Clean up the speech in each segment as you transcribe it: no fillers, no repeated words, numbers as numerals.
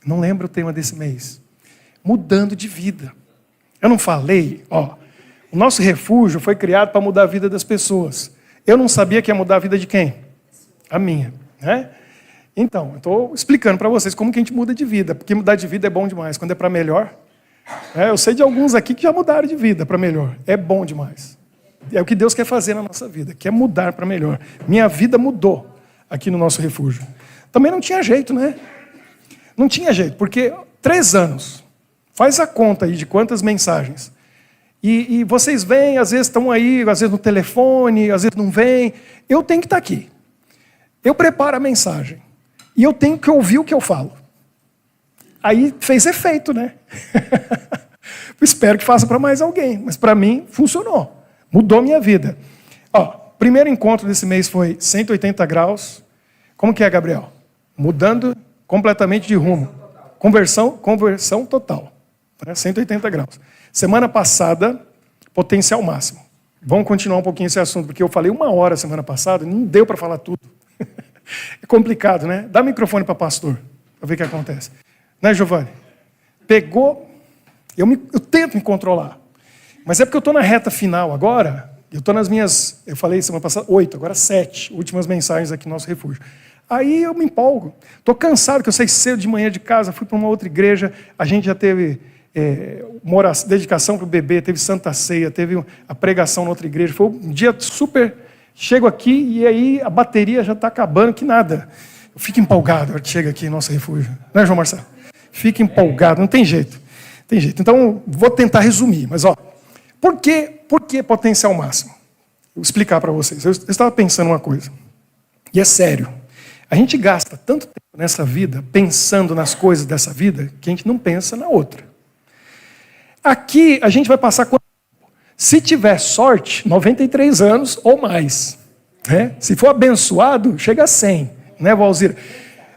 Não lembro o tema desse mês. Mudando de vida. Eu não falei, o nosso refúgio foi criado para mudar a vida das pessoas. Eu não sabia que ia mudar a vida de quem? A minha, né? Então, eu estou explicando para vocês como que a gente muda de vida, porque mudar de vida é bom demais. Quando é para melhor, eu sei de alguns aqui que já mudaram de vida para melhor. É bom demais. É o que Deus quer fazer na nossa vida, quer mudar para melhor. Minha vida mudou aqui no nosso refúgio. Também não tinha jeito, né? Não tinha jeito, porque 3 anos, faz a conta aí de quantas mensagens. E vocês vêm, às vezes estão aí, às vezes no telefone, às vezes não vêm. Eu tenho que estar aqui. Eu preparo a mensagem. E eu tenho que ouvir o que eu falo. Aí fez efeito, né? Espero que faça para mais alguém. Mas para mim, funcionou. Mudou minha vida. Primeiro encontro desse mês foi 180 graus. Como que é, Gabriel? Mudando completamente de rumo. Conversão total. 180 graus. Semana passada, potencial máximo. Vamos continuar um pouquinho esse assunto, porque eu falei 1 hora semana passada e não deu para falar tudo. É complicado, né? Dá microfone para pastor, para ver o que acontece. Né, Giovanni? Pegou, eu tento me controlar. Mas é porque eu estou na reta final agora, eu estou nas minhas, eu falei semana passada, 8, agora 7 últimas mensagens aqui no nosso refúgio. Aí eu me empolgo. Estou cansado, que eu saí cedo de manhã de casa, fui para uma outra igreja, a gente já teve dedicação para o bebê, teve Santa Ceia, teve a pregação na outra igreja. Foi um dia super... Chego aqui e aí a bateria já está acabando, que nada. Eu fico empolgado na hora que chega aqui no nosso refúgio. Né, João Marcelo? Fico empolgado, não tem jeito. Tem jeito. Então, vou tentar resumir. Mas, por que potencial máximo? Vou explicar para vocês. Eu estava pensando uma coisa. E é sério. A gente gasta tanto tempo nessa vida, pensando nas coisas dessa vida, que a gente não pensa na outra. Aqui, a gente vai passar quanto tempo? Se tiver sorte, 93 anos ou mais. Né? Se for abençoado, chega a 100. Né, Valzira?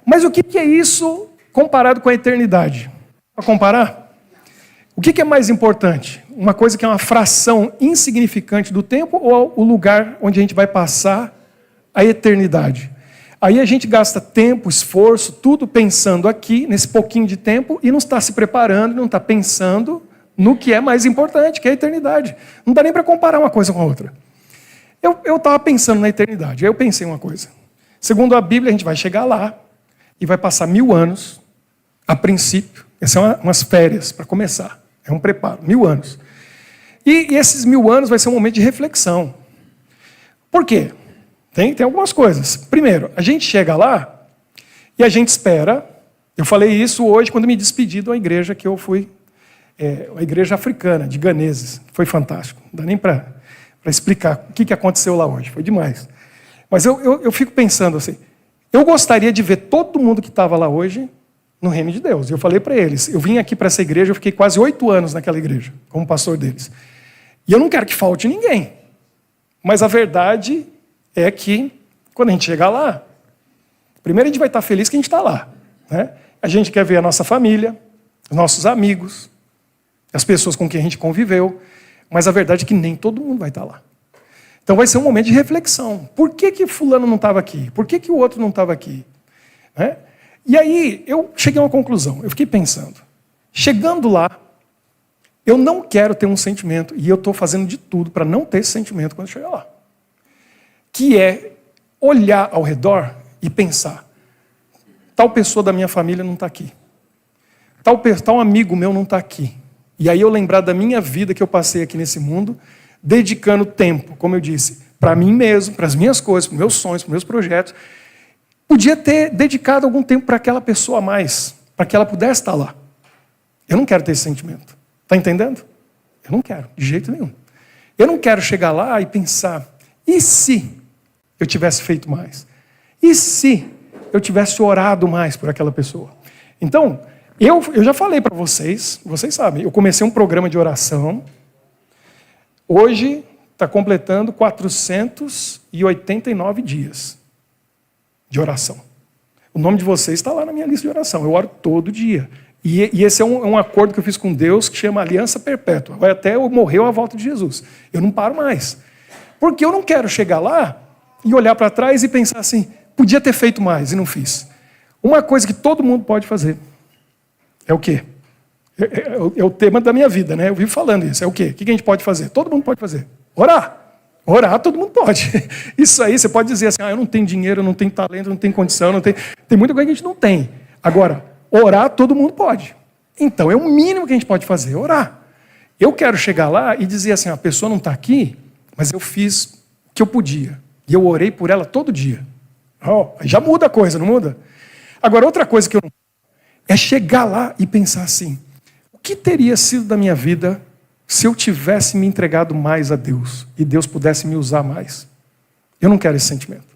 Mas o que é isso comparado com a eternidade? Para comparar? O que é mais importante? Uma coisa que é uma fração insignificante do tempo ou o lugar onde a gente vai passar a eternidade? Aí a gente gasta tempo, esforço, tudo pensando aqui, nesse pouquinho de tempo, e não está se preparando, não está pensando no que é mais importante, que é a eternidade. Não dá nem para comparar uma coisa com a outra. Eu estava pensando na eternidade, aí eu pensei uma coisa. Segundo a Bíblia, a gente vai chegar lá e vai passar 1000 anos, a princípio. Essas são umas férias, para começar. É um preparo, 1000 anos. E esses 1000 anos vai ser um momento de reflexão. Por quê? Tem algumas coisas. Primeiro, a gente chega lá e a gente espera. Eu falei isso hoje quando me despedi de uma igreja que eu fui, uma igreja africana, de ganeses. Foi fantástico. Não dá nem para explicar o que aconteceu lá hoje. Foi demais. Mas eu fico pensando assim, eu gostaria de ver todo mundo que estava lá hoje no reino de Deus. Eu falei para eles, eu vim aqui para essa igreja, eu fiquei quase 8 anos naquela igreja, como pastor deles. E eu não quero que falte ninguém. Mas a verdade é que, quando a gente chegar lá, primeiro a gente vai estar feliz que a gente está lá. Né? A gente quer ver a nossa família, os nossos amigos, as pessoas com quem a gente conviveu, mas a verdade é que nem todo mundo vai estar lá. Então vai ser um momento de reflexão. Por que fulano não estava aqui? Por que o outro não estava aqui? Né? E aí eu cheguei a uma conclusão. Eu fiquei pensando. Chegando lá, eu não quero ter um sentimento, e eu estou fazendo de tudo para não ter esse sentimento quando chegar lá. Que é olhar ao redor e pensar, tal pessoa da minha família não está aqui. Tal amigo meu não está aqui. E aí eu lembrar da minha vida que eu passei aqui nesse mundo, dedicando tempo, como eu disse, para mim mesmo, para as minhas coisas, para os meus sonhos, para os meus projetos. Podia ter dedicado algum tempo para aquela pessoa a mais, para que ela pudesse estar lá. Eu não quero ter esse sentimento. Está entendendo? Eu não quero, de jeito nenhum. Eu não quero chegar lá e pensar, e se eu tivesse feito mais? E se eu tivesse orado mais por aquela pessoa? Então, eu já falei para vocês sabem, eu comecei um programa de oração. Hoje está completando 489 dias de oração. O nome de vocês está lá na minha lista de oração. Eu oro todo dia. E esse é um acordo que eu fiz com Deus que chama Aliança Perpétua. Vai até eu morrer à volta de Jesus. Eu não paro mais. Porque eu não quero chegar lá e olhar para trás e pensar assim, podia ter feito mais e não fiz. Uma coisa que todo mundo pode fazer. É o quê? É o tema da minha vida, né? Eu vivo falando isso. É o quê? O que a gente pode fazer? Todo mundo pode fazer. Orar. Orar, todo mundo pode. Isso aí, você pode dizer assim, eu não tenho dinheiro, eu não tenho talento, eu não tenho condição, não tenho... Tem muita coisa que a gente não tem. Agora, orar, todo mundo pode. Então, é o mínimo que a gente pode fazer, orar. Eu quero chegar lá e dizer assim, a pessoa não está aqui, mas eu fiz o que eu podia. E eu orei por ela todo dia. Já muda a coisa, não muda? Agora, outra coisa que eu não... é chegar lá e pensar assim, o que teria sido da minha vida se eu tivesse me entregado mais a Deus e Deus pudesse me usar mais? Eu não quero esse sentimento.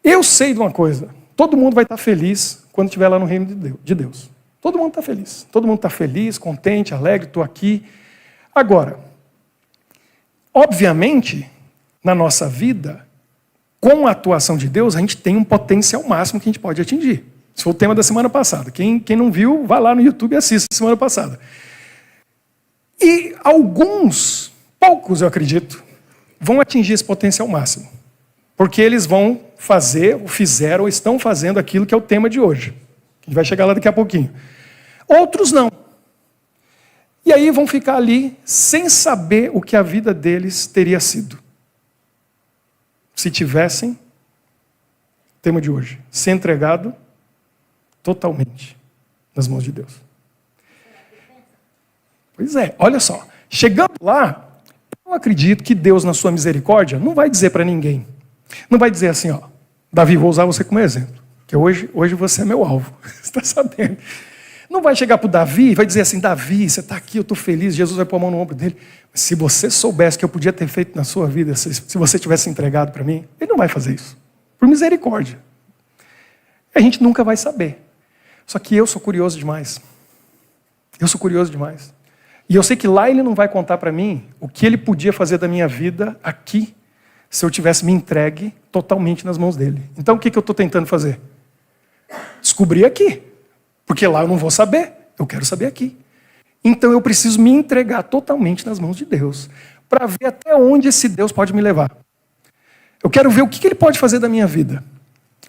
Eu sei de uma coisa, todo mundo vai estar feliz quando estiver lá no reino de Deus. Todo mundo está feliz. Todo mundo está feliz, contente, alegre, estou aqui. Agora, obviamente, na nossa vida, com a atuação de Deus, a gente tem um potencial máximo que a gente pode atingir. Esse foi o tema da semana passada. Quem não viu, vai lá no YouTube e assista semana passada. E alguns, poucos eu acredito, vão atingir esse potencial máximo. Porque eles vão fazer, ou fizeram, ou estão fazendo aquilo que é o tema de hoje. A gente vai chegar lá daqui a pouquinho. Outros não. E aí vão ficar ali sem saber o que a vida deles teria sido. Se tivessem, tema de hoje, se entregado totalmente nas mãos de Deus. Pois é, olha só. Chegando lá, eu acredito que Deus, na sua misericórdia, não vai dizer para ninguém. Não vai dizer assim, Davi, vou usar você como exemplo. Porque hoje você é meu alvo. Você está sabendo. Não vai chegar para o Davi e vai dizer assim, Davi, você está aqui, eu estou feliz, Jesus vai pôr a mão no ombro dele. Mas se você soubesse que eu podia ter feito na sua vida, se você tivesse entregado para mim, ele não vai fazer isso. Por misericórdia. A gente nunca vai saber. Só que eu sou curioso demais. Eu sou curioso demais. E eu sei que lá ele não vai contar para mim o que ele podia fazer da minha vida aqui, se eu tivesse me entregue totalmente nas mãos dele. Então o que eu estou tentando fazer? Descobrir aqui. Porque lá eu não vou saber, eu quero saber aqui. Então eu preciso me entregar totalmente nas mãos de Deus, para ver até onde esse Deus pode me levar. Eu quero ver o que ele pode fazer da minha vida.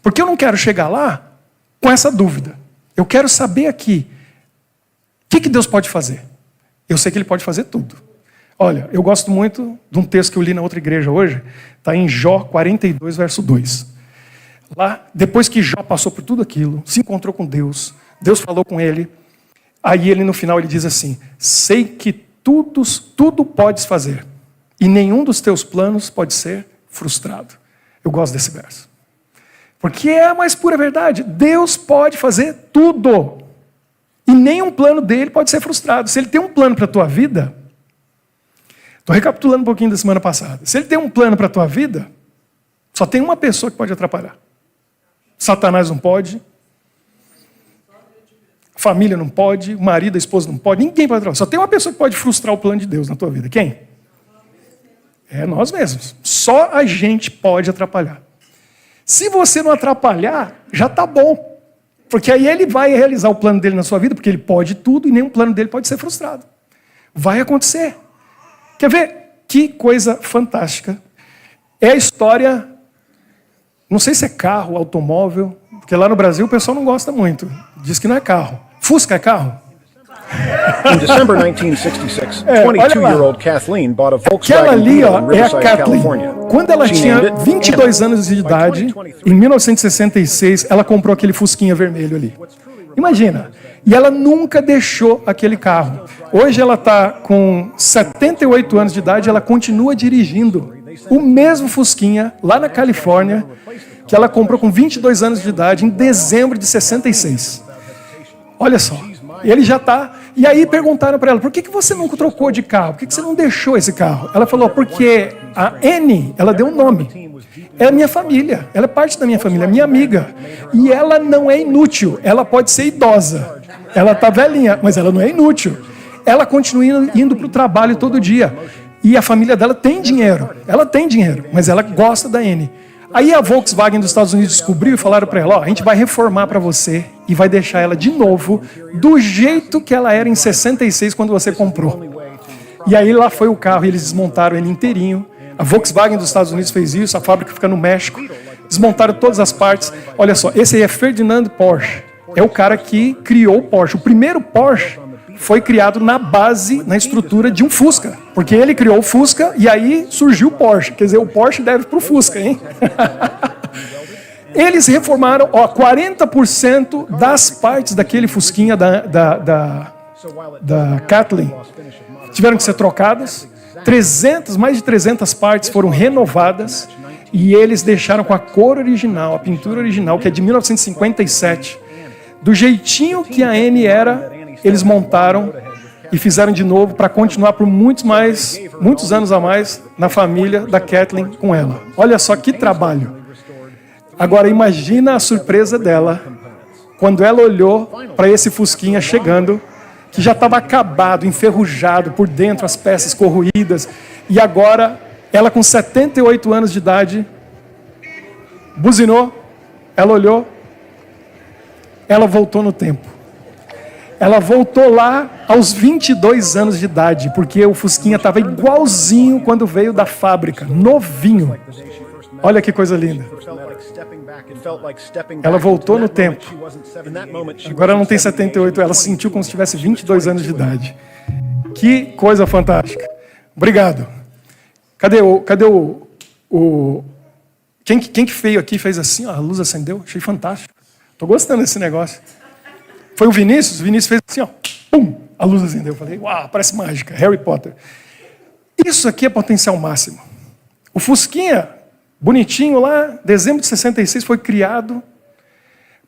Porque eu não quero chegar lá com essa dúvida. Eu quero saber aqui, o que Deus pode fazer? Eu sei que ele pode fazer tudo. Olha, eu gosto muito de um texto que eu li na outra igreja hoje, está em Jó 42, verso 2. Lá, depois que Jó passou por tudo aquilo, se encontrou com Deus, Deus falou com ele, aí ele no final ele diz assim, sei que tudo podes fazer, e nenhum dos teus planos pode ser frustrado. Eu gosto desse verso. Porque é a mais pura verdade, Deus pode fazer tudo. E nenhum plano dele pode ser frustrado. Se ele tem um plano para a tua vida, estou recapitulando um pouquinho da semana passada. Se ele tem um plano para a tua vida, só tem uma pessoa que pode atrapalhar. Satanás não pode, a família não pode, o marido, a esposa não pode, ninguém pode atrapalhar. Só tem uma pessoa que pode frustrar o plano de Deus na tua vida. Quem? É nós mesmos. Só a gente pode atrapalhar. Se você não atrapalhar, já está bom. Porque aí ele vai realizar o plano dele na sua vida, porque ele pode tudo e nenhum plano dele pode ser frustrado. Vai acontecer. Quer ver? Que coisa fantástica. É a história, não sei se é carro, automóvel, porque lá no Brasil o pessoal não gosta muito. Diz que não é carro. Fusca é carro? In December 1966, 22-year-old Kathleen bought a Aquela Volkswagen ali, Beetle in é a Riverside, Kathleen. California. Quando ela She tinha named it 22 Anna. anos de By idade, 2023, em 1966, ela comprou aquele fusquinha vermelho ali. Imagina. E ela nunca deixou aquele carro. Hoje ela está com 78 anos de idade, ela continua dirigindo o mesmo fusquinha lá na Califórnia, que ela comprou com 22 anos de idade, em dezembro de 66. Olha só. Ele já está... E aí perguntaram para ela, por que você nunca trocou de carro? Por que você não deixou esse carro? Ela falou, porque a Annie, ela deu um nome. É a minha família, ela é parte da minha família, é minha amiga. E ela não é inútil, ela pode ser idosa. Ela está velhinha, mas ela não é inútil. Ela continua indo para o trabalho todo dia. E a família dela tem dinheiro. Ela tem dinheiro, mas ela gosta da Annie. Aí a Volkswagen dos Estados Unidos descobriu e falaram para ela, a gente vai reformar para você e vai deixar ela de novo do jeito que ela era em 66 quando você comprou. E aí lá foi o carro e eles desmontaram ele inteirinho. A Volkswagen dos Estados Unidos fez isso, a fábrica fica no México. Desmontaram todas as partes. Olha só, esse aí é Ferdinand Porsche. é o cara que criou o Porsche. O primeiro Porsche foi criado na base, na estrutura de um Fusca. Porque ele criou o Fusca e aí surgiu o Porsche. Quer dizer, o Porsche deve para o Fusca, hein? Eles reformaram 40% das partes daquele Fusquinha da Kathleen tiveram que ser trocadas. Mais de 300 partes foram renovadas e eles deixaram com a cor original, a pintura original, que é de 1957. Do jeitinho que a Anne era, eles montaram e fizeram de novo para continuar por muitos anos a mais na família da Kathleen com ela. Olha só que trabalho. Agora imagina a surpresa dela quando ela olhou para esse Fusquinha chegando, que já estava acabado, enferrujado por dentro, as peças corroídas, e agora ela com 78 anos de idade buzinou, ela olhou, ela voltou no tempo. Ela voltou lá aos 22 anos de idade, porque o Fusquinha estava igualzinho quando veio da fábrica, novinho. Olha que coisa linda. Ela voltou no tempo. Agora ela não tem 78, ela sentiu como se tivesse 22 anos de idade. Que coisa fantástica. Obrigado. Cadê o quem que veio aqui fez assim, ó, a luz acendeu? Achei fantástico. Estou gostando desse negócio. Foi o Vinícius fez assim, ó, pum, a luz acendeu. Eu falei, uau, parece mágica, Harry Potter. Isso aqui é potencial máximo. O Fusquinha, bonitinho lá, dezembro de 66, foi criado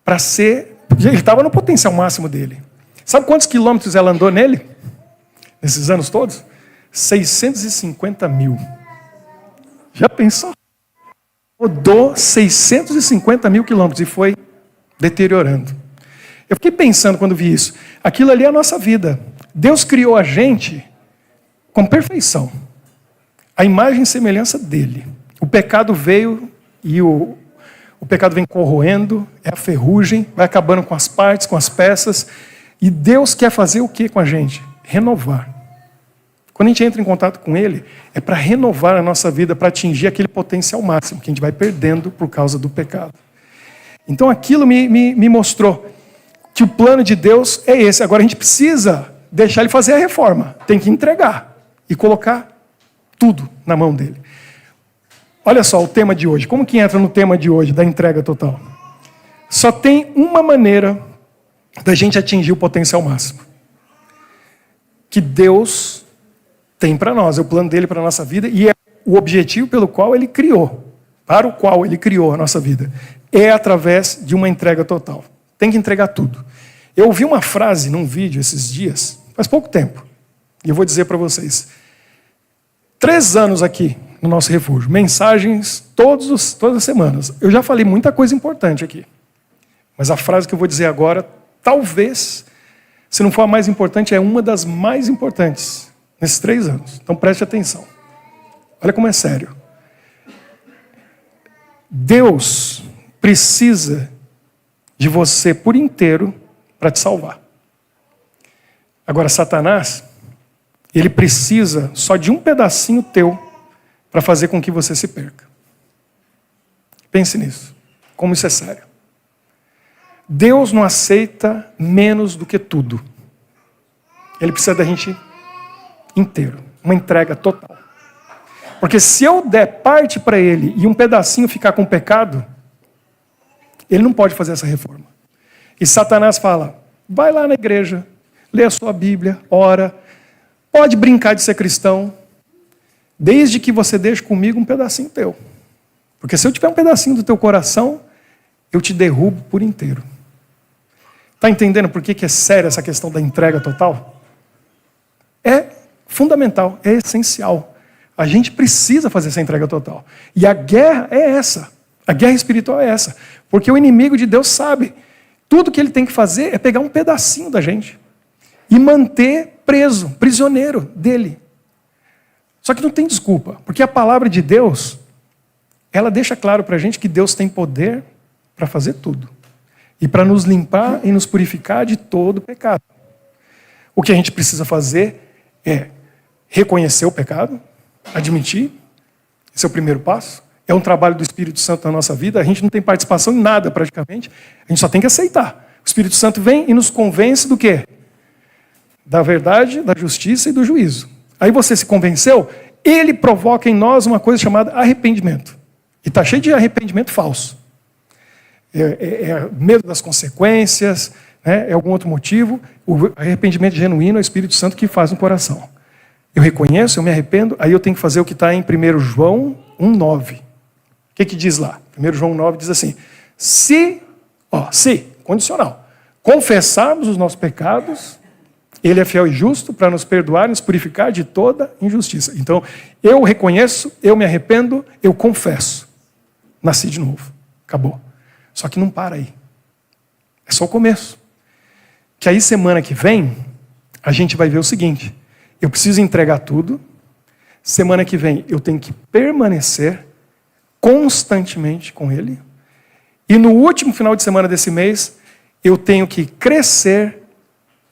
para ser... Ele estava no potencial máximo dele. Sabe quantos quilômetros ela andou nele? Nesses anos todos? 650 mil. Já pensou? Rodou 650 mil quilômetros e foi deteriorando. Eu fiquei pensando quando vi isso. Aquilo ali é a nossa vida. Deus criou a gente com perfeição. A imagem e semelhança dele. O pecado veio e o pecado vem corroendo, é a ferrugem, vai acabando com as partes, com as peças. E Deus quer fazer o que com a gente? Renovar. Quando a gente entra em contato com Ele, é para renovar a nossa vida, para atingir aquele potencial máximo que a gente vai perdendo por causa do pecado. Então aquilo me mostrou que o plano de Deus é esse. Agora a gente precisa deixar Ele fazer a reforma. Tem que entregar e colocar tudo na mão dele. Olha só o tema de hoje. Como que entra no tema de hoje, da entrega total? Só tem uma maneira da gente atingir o potencial máximo. Que Deus tem para nós. É o plano dele para a nossa vida e é o objetivo pelo qual ele criou. Para o qual ele criou a nossa vida. É através de uma entrega total. Tem que entregar tudo. Eu ouvi uma frase num vídeo esses dias, faz pouco tempo. E eu vou dizer para vocês. 3 anos aqui no nosso refúgio. Mensagens todas as semanas. Eu já falei muita coisa importante aqui. Mas a frase que eu vou dizer agora, talvez, se não for a mais importante, é uma das mais importantes nesses 3 anos. Então preste atenção. Olha como é sério. Deus precisa de você por inteiro para te salvar. Agora, Satanás, ele precisa só de um pedacinho teu para fazer com que você se perca. Pense nisso. Como isso é sério. Deus não aceita menos do que tudo. Ele precisa da gente inteiro. Uma entrega total. Porque se eu der parte para ele e um pedacinho ficar com pecado, ele não pode fazer essa reforma. E Satanás fala, vai lá na igreja, lê a sua Bíblia, ora, pode brincar de ser cristão, desde que você deixe comigo um pedacinho teu. Porque se eu tiver um pedacinho do teu coração, eu te derrubo por inteiro. Está entendendo por que é séria essa questão da entrega total? É fundamental, é essencial. A gente precisa fazer essa entrega total. E a guerra é essa. A guerra espiritual é essa. Porque o inimigo de Deus sabe. Tudo que ele tem que fazer é pegar um pedacinho da gente. E manter preso, prisioneiro dele. Só que não tem desculpa. Porque a palavra de Deus, ela deixa claro para a gente que Deus tem poder para fazer tudo. E para nos limpar e nos purificar de todo pecado. O que a gente precisa fazer é reconhecer o pecado, admitir, esse é o primeiro passo. É um trabalho do Espírito Santo na nossa vida, a gente não tem participação em nada praticamente, a gente só tem que aceitar. O Espírito Santo vem e nos convence do quê? Da verdade, da justiça e do juízo. Aí você se convenceu, ele provoca em nós uma coisa chamada arrependimento. E está cheio de arrependimento falso. É medo das consequências, né? É algum outro motivo. O arrependimento genuíno é o Espírito Santo que faz no coração. Eu reconheço, eu me arrependo, aí eu tenho que fazer o que está em 1 João 1,9. O que diz lá? 1 João 9 diz assim, se, condicional, confessarmos os nossos pecados, ele é fiel e justo para nos perdoar e nos purificar de toda injustiça. Então, eu reconheço, eu me arrependo, eu confesso. Nasci de novo. Acabou. Só que não para aí. É só o começo. Que aí, semana que vem, a gente vai ver o seguinte. Eu preciso entregar tudo. Semana que vem, eu tenho que permanecer constantemente com Ele. E no último final de semana desse mês, eu tenho que crescer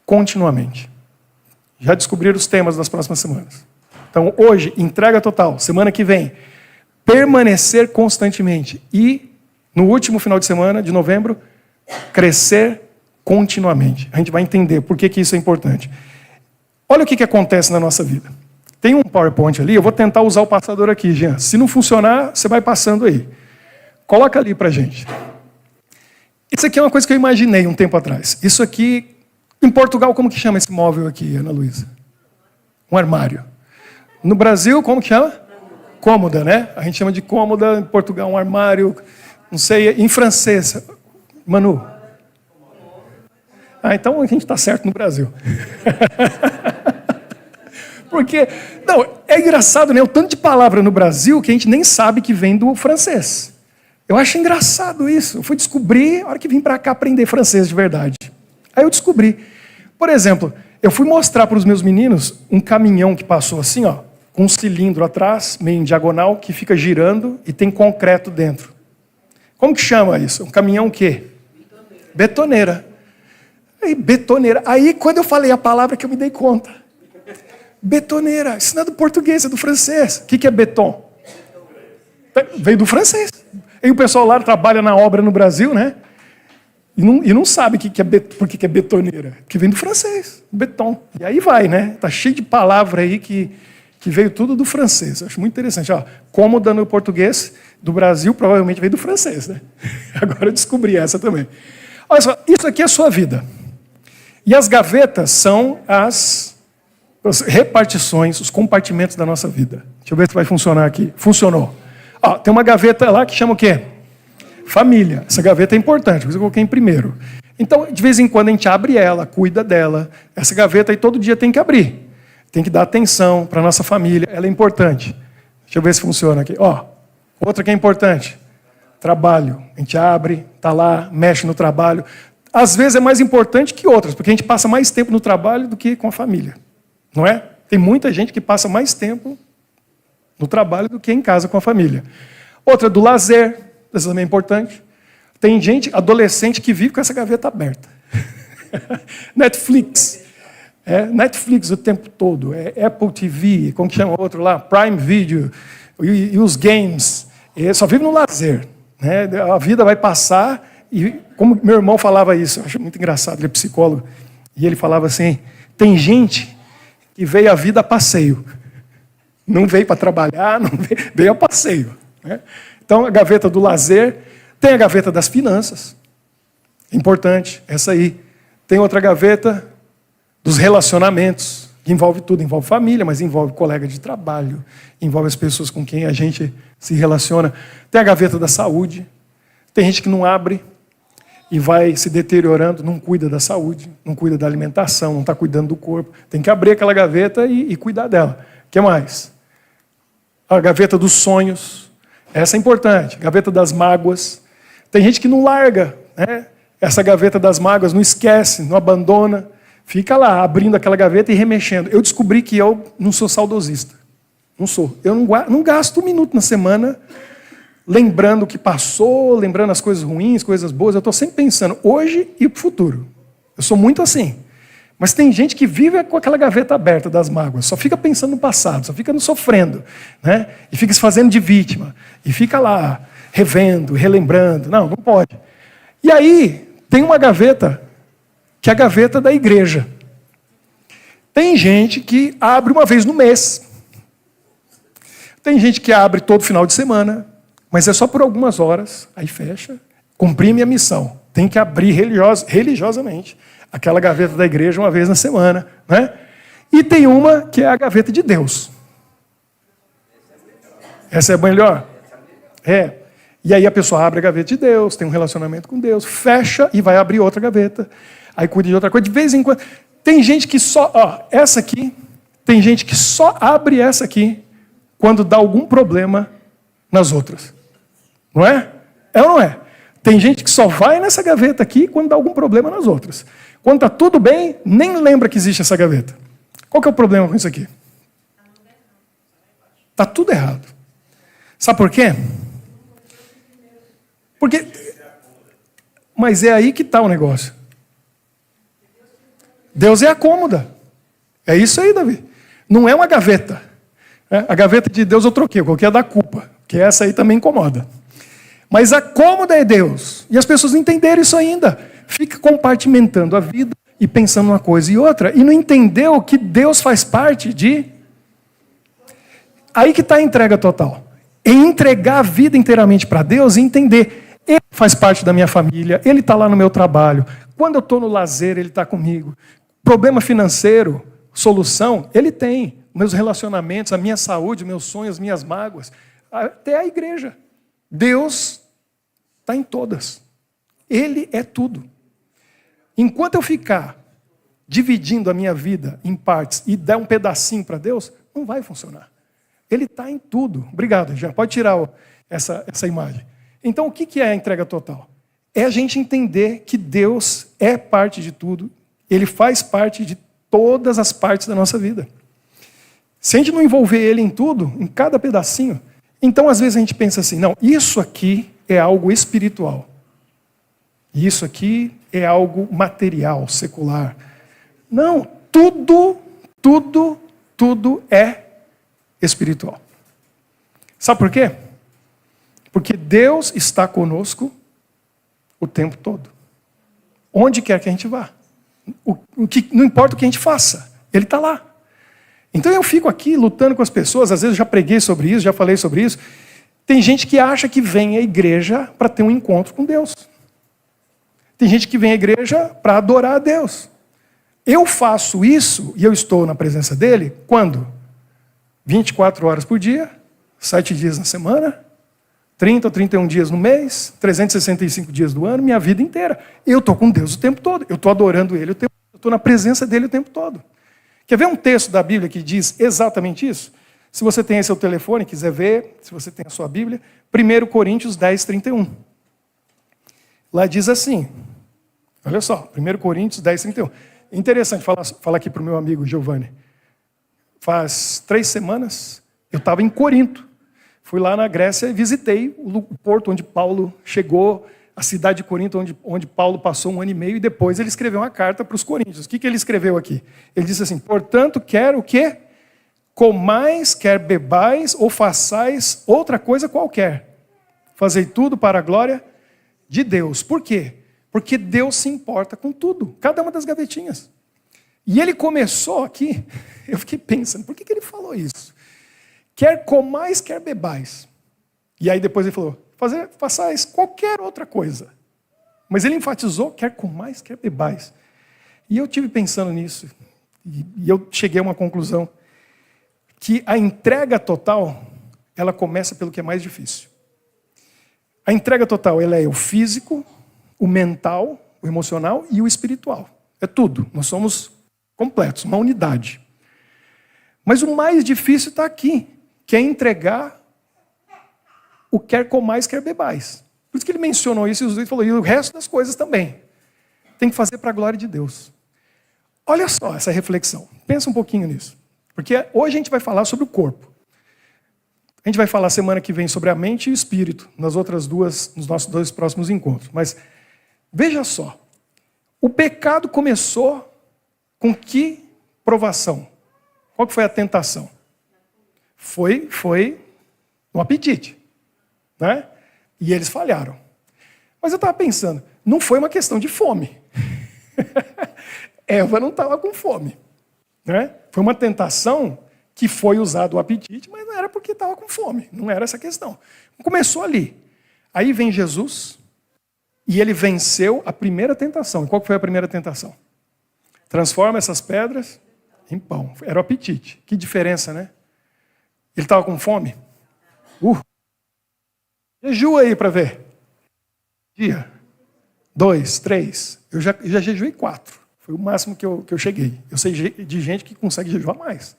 continuamente. Já descobriram os temas das próximas semanas. Então, hoje, entrega total. Semana que vem, permanecer constantemente. E, no último final de semana, de novembro, crescer continuamente. A gente vai entender por que isso é importante. Olha o que acontece na nossa vida. Tem um PowerPoint ali, eu vou tentar usar o passador aqui, Jean. Se não funcionar, você vai passando aí. Coloca ali pra gente. Isso aqui é uma coisa que eu imaginei um tempo atrás. Isso aqui, em Portugal, como que chama esse móvel aqui, Ana Luísa? Um armário. No Brasil, como que chama? Cômoda, né? A gente chama de cômoda, em Portugal, um armário, não sei, em francês. Manu? Então a gente está certo no Brasil. Porque, não, é engraçado, né? O tanto de palavra no Brasil que a gente nem sabe que vem do francês. Eu acho engraçado isso. Eu fui descobrir, a hora que vim para cá aprender francês de verdade. Aí eu descobri. Por exemplo, eu fui mostrar para os meus meninos um caminhão que passou assim, ó, com um cilindro atrás, meio em diagonal, que fica girando e tem concreto dentro. Como que chama isso? Um caminhão o quê? Betoneira. Betoneira. Aí, quando eu falei a palavra que eu me dei conta. Betoneira. Isso não é do português, é do francês. O que é beton? Veio do francês. E o pessoal lá trabalha na obra no Brasil, né? E não sabe por que é betoneira. Que vem do francês, beton. E aí vai, né? Tá cheio de palavra aí que veio tudo do francês. Eu acho muito interessante. Ó, cômoda no português do Brasil provavelmente veio do francês, né? Agora eu descobri essa também. Olha só, isso aqui é a sua vida. E as gavetas são as repartições, os compartimentos da nossa vida. Deixa eu ver se vai funcionar aqui. Funcionou. Ó, tem uma gaveta lá que chama o quê? Família. Essa gaveta é importante, por isso eu coloquei em primeiro. Então, de vez em quando a gente abre ela, cuida dela. Essa gaveta aí todo dia tem que abrir. Tem que dar atenção para a nossa família. Ela é importante. Deixa eu ver se funciona aqui. Ó, outra que é importante. Trabalho. A gente abre, está lá, mexe no trabalho. Às vezes é mais importante que outras, porque a gente passa mais tempo no trabalho do que com a família. Não é? Tem muita gente que passa mais tempo no trabalho do que em casa com a família. Outra, do lazer. Isso também é importante. Tem gente, adolescente, que vive com essa gaveta aberta. Netflix. Netflix o tempo todo. Apple TV, como que chama o outro lá? Prime Video. E os games. Só vive no lazer. Né? A vida vai passar. E como meu irmão falava isso, eu acho muito engraçado, ele é psicólogo. E ele falava assim, tem gente que veio a vida a passeio. Não veio para trabalhar, não veio a passeio. Né? Então, a gaveta do lazer, tem a gaveta das finanças. Importante, essa aí. Tem outra gaveta dos relacionamentos, que envolve tudo. Envolve família, mas envolve colega de trabalho, envolve as pessoas com quem a gente se relaciona. Tem a gaveta da saúde. Tem gente que não abre e vai se deteriorando, não cuida da saúde, não cuida da alimentação, não está cuidando do corpo. Tem que abrir aquela gaveta e cuidar dela. O que mais? A gaveta dos sonhos. Essa é importante. Gaveta das mágoas. Tem gente que não larga, né? Essa gaveta das mágoas, não esquece, não abandona. Fica lá, abrindo aquela gaveta e remexendo. Eu descobri que eu não sou saudosista. Não sou. Eu não gasto um minuto na semana lembrando o que passou, lembrando as coisas ruins, coisas boas. Eu estou sempre pensando hoje e para o futuro. Eu sou muito assim. Mas tem gente que vive com aquela gaveta aberta das mágoas, só fica pensando no passado, só fica sofrendo, né? E fica se fazendo de vítima, e fica lá, revendo, relembrando. Não pode. E aí, Tem uma gaveta, que é a gaveta da igreja. Tem gente que abre uma vez no mês. Tem gente que abre todo final de semana, mas é só por algumas horas, aí fecha. Cumpri minha missão. Tem que abrir religiosamente aquela gaveta da igreja uma vez na semana, né? E tem uma que é a gaveta de Deus. Essa é melhor? É. E aí a pessoa abre a gaveta de Deus, tem um relacionamento com Deus, fecha e vai abrir outra gaveta. Aí cuida de outra coisa. De vez em quando. Tem gente que só. Essa aqui. Tem gente que só abre essa aqui quando dá algum problema nas outras. Não é? É ou não é? Tem gente que só vai nessa gaveta aqui quando dá algum problema nas outras. Quando está tudo bem, nem lembra que existe essa gaveta. Qual que é o problema com isso aqui? Está tudo errado. Sabe por quê? Porque... Mas é aí que está o negócio. Deus é a cômoda. É isso aí, Davi. Não é uma gaveta. A gaveta de Deus eu troquei, eu coloquei a da culpa, que essa aí também incomoda. Mas a cômoda é Deus. E as pessoas não entenderam isso ainda. Fica compartimentando a vida e pensando uma coisa e outra. E não entendeu que Deus faz parte de... Aí que está a entrega total. Em entregar a vida inteiramente para Deus e entender. Ele faz parte da minha família, ele está lá no meu trabalho. Quando eu estou no lazer, ele está comigo. Problema financeiro, solução, ele tem. Meus relacionamentos, a minha saúde, meus sonhos, as minhas mágoas. Até a igreja. Deus está em todas. Ele é tudo. Enquanto eu ficar dividindo a minha vida em partes e der um pedacinho para Deus, não vai funcionar. Ele está em tudo. Obrigado, Jean. Pode tirar essa imagem. Então, o que é a entrega total? É a gente entender que Deus é parte de tudo. Ele faz parte de todas as partes da nossa vida. Se a gente não envolver Ele em tudo, em cada pedacinho, então às vezes a gente pensa assim, não, isso aqui é algo espiritual. Isso aqui é algo material, secular. Não, tudo é espiritual. Sabe por quê? Porque Deus está conosco o tempo todo. Onde quer que a gente vá. Não importa o que a gente faça, Ele está lá. Então eu fico aqui lutando com as pessoas, às vezes eu já preguei sobre isso, já falei sobre isso. Tem gente que acha que vem à igreja para ter um encontro com Deus. Tem gente que vem à igreja para adorar a Deus. Eu faço isso e eu estou na presença dEle quando? 24 horas por dia, 7 dias na semana, 30 ou 31 dias no mês, 365 dias do ano, minha vida inteira. Eu estou com Deus o tempo todo, eu estou adorando Ele o tempo todo, eu estou na presença dEle o tempo todo. Quer ver um texto da Bíblia que diz exatamente isso? Se você tem seu telefone, quiser ver, se você tem a sua Bíblia, 1 Coríntios 10, 31. Lá diz assim, olha só, 1 Coríntios 10, 31. Interessante falar aqui para o meu amigo Giovanni. Faz 3 semanas, eu estava em Corinto. Fui lá na Grécia e visitei o porto onde Paulo chegou, a cidade de Corinto, onde Paulo passou 1 ano e meio, e depois ele escreveu uma carta para os coríntios. O que ele escreveu aqui? Ele disse assim, portanto, quer o quê? Comais, quer bebais, ou façais outra coisa qualquer. Fazei tudo para a glória de Deus. Por quê? Porque Deus se importa com tudo, cada uma das gavetinhas. E ele começou aqui, eu fiquei pensando, por que ele falou isso? Quer comais, quer bebais. E aí depois ele falou, façais qualquer outra coisa. Mas ele enfatizou, quer comais, quer bebais. E eu tive pensando nisso, e eu cheguei a uma conclusão, que a entrega total, ela começa pelo que é mais difícil. A entrega total, ela é o físico, o mental, o emocional e o espiritual. É tudo, nós somos completos, uma unidade. Mas o mais difícil está aqui, que é entregar o quer comais, quer bebais. Por isso que ele mencionou isso e falou, e o resto das coisas também. Tem que fazer para a glória de Deus. Olha só essa reflexão, pensa um pouquinho nisso. Porque hoje a gente vai falar sobre o corpo. A gente vai falar semana que vem sobre a mente e o espírito, nos nossos 2 próximos encontros. Mas veja só, o pecado começou com que provação? Qual que foi a tentação? Foi um apetite, né? E eles falharam. Mas eu estava pensando, não foi uma questão de fome. Eva não estava com fome. Né? Foi uma tentação que foi usado o apetite, mas não era porque estava com fome. Não era essa a questão. Começou ali. Aí vem Jesus e ele venceu a primeira tentação. E qual foi a primeira tentação? Transforma essas pedras em pão. Era o apetite. Que diferença, né? Ele estava com fome? Jejua aí para ver. Dia, 2, 3. Eu já jejuei 4. Foi o máximo que eu cheguei. Eu sei de gente que consegue jejuar mais.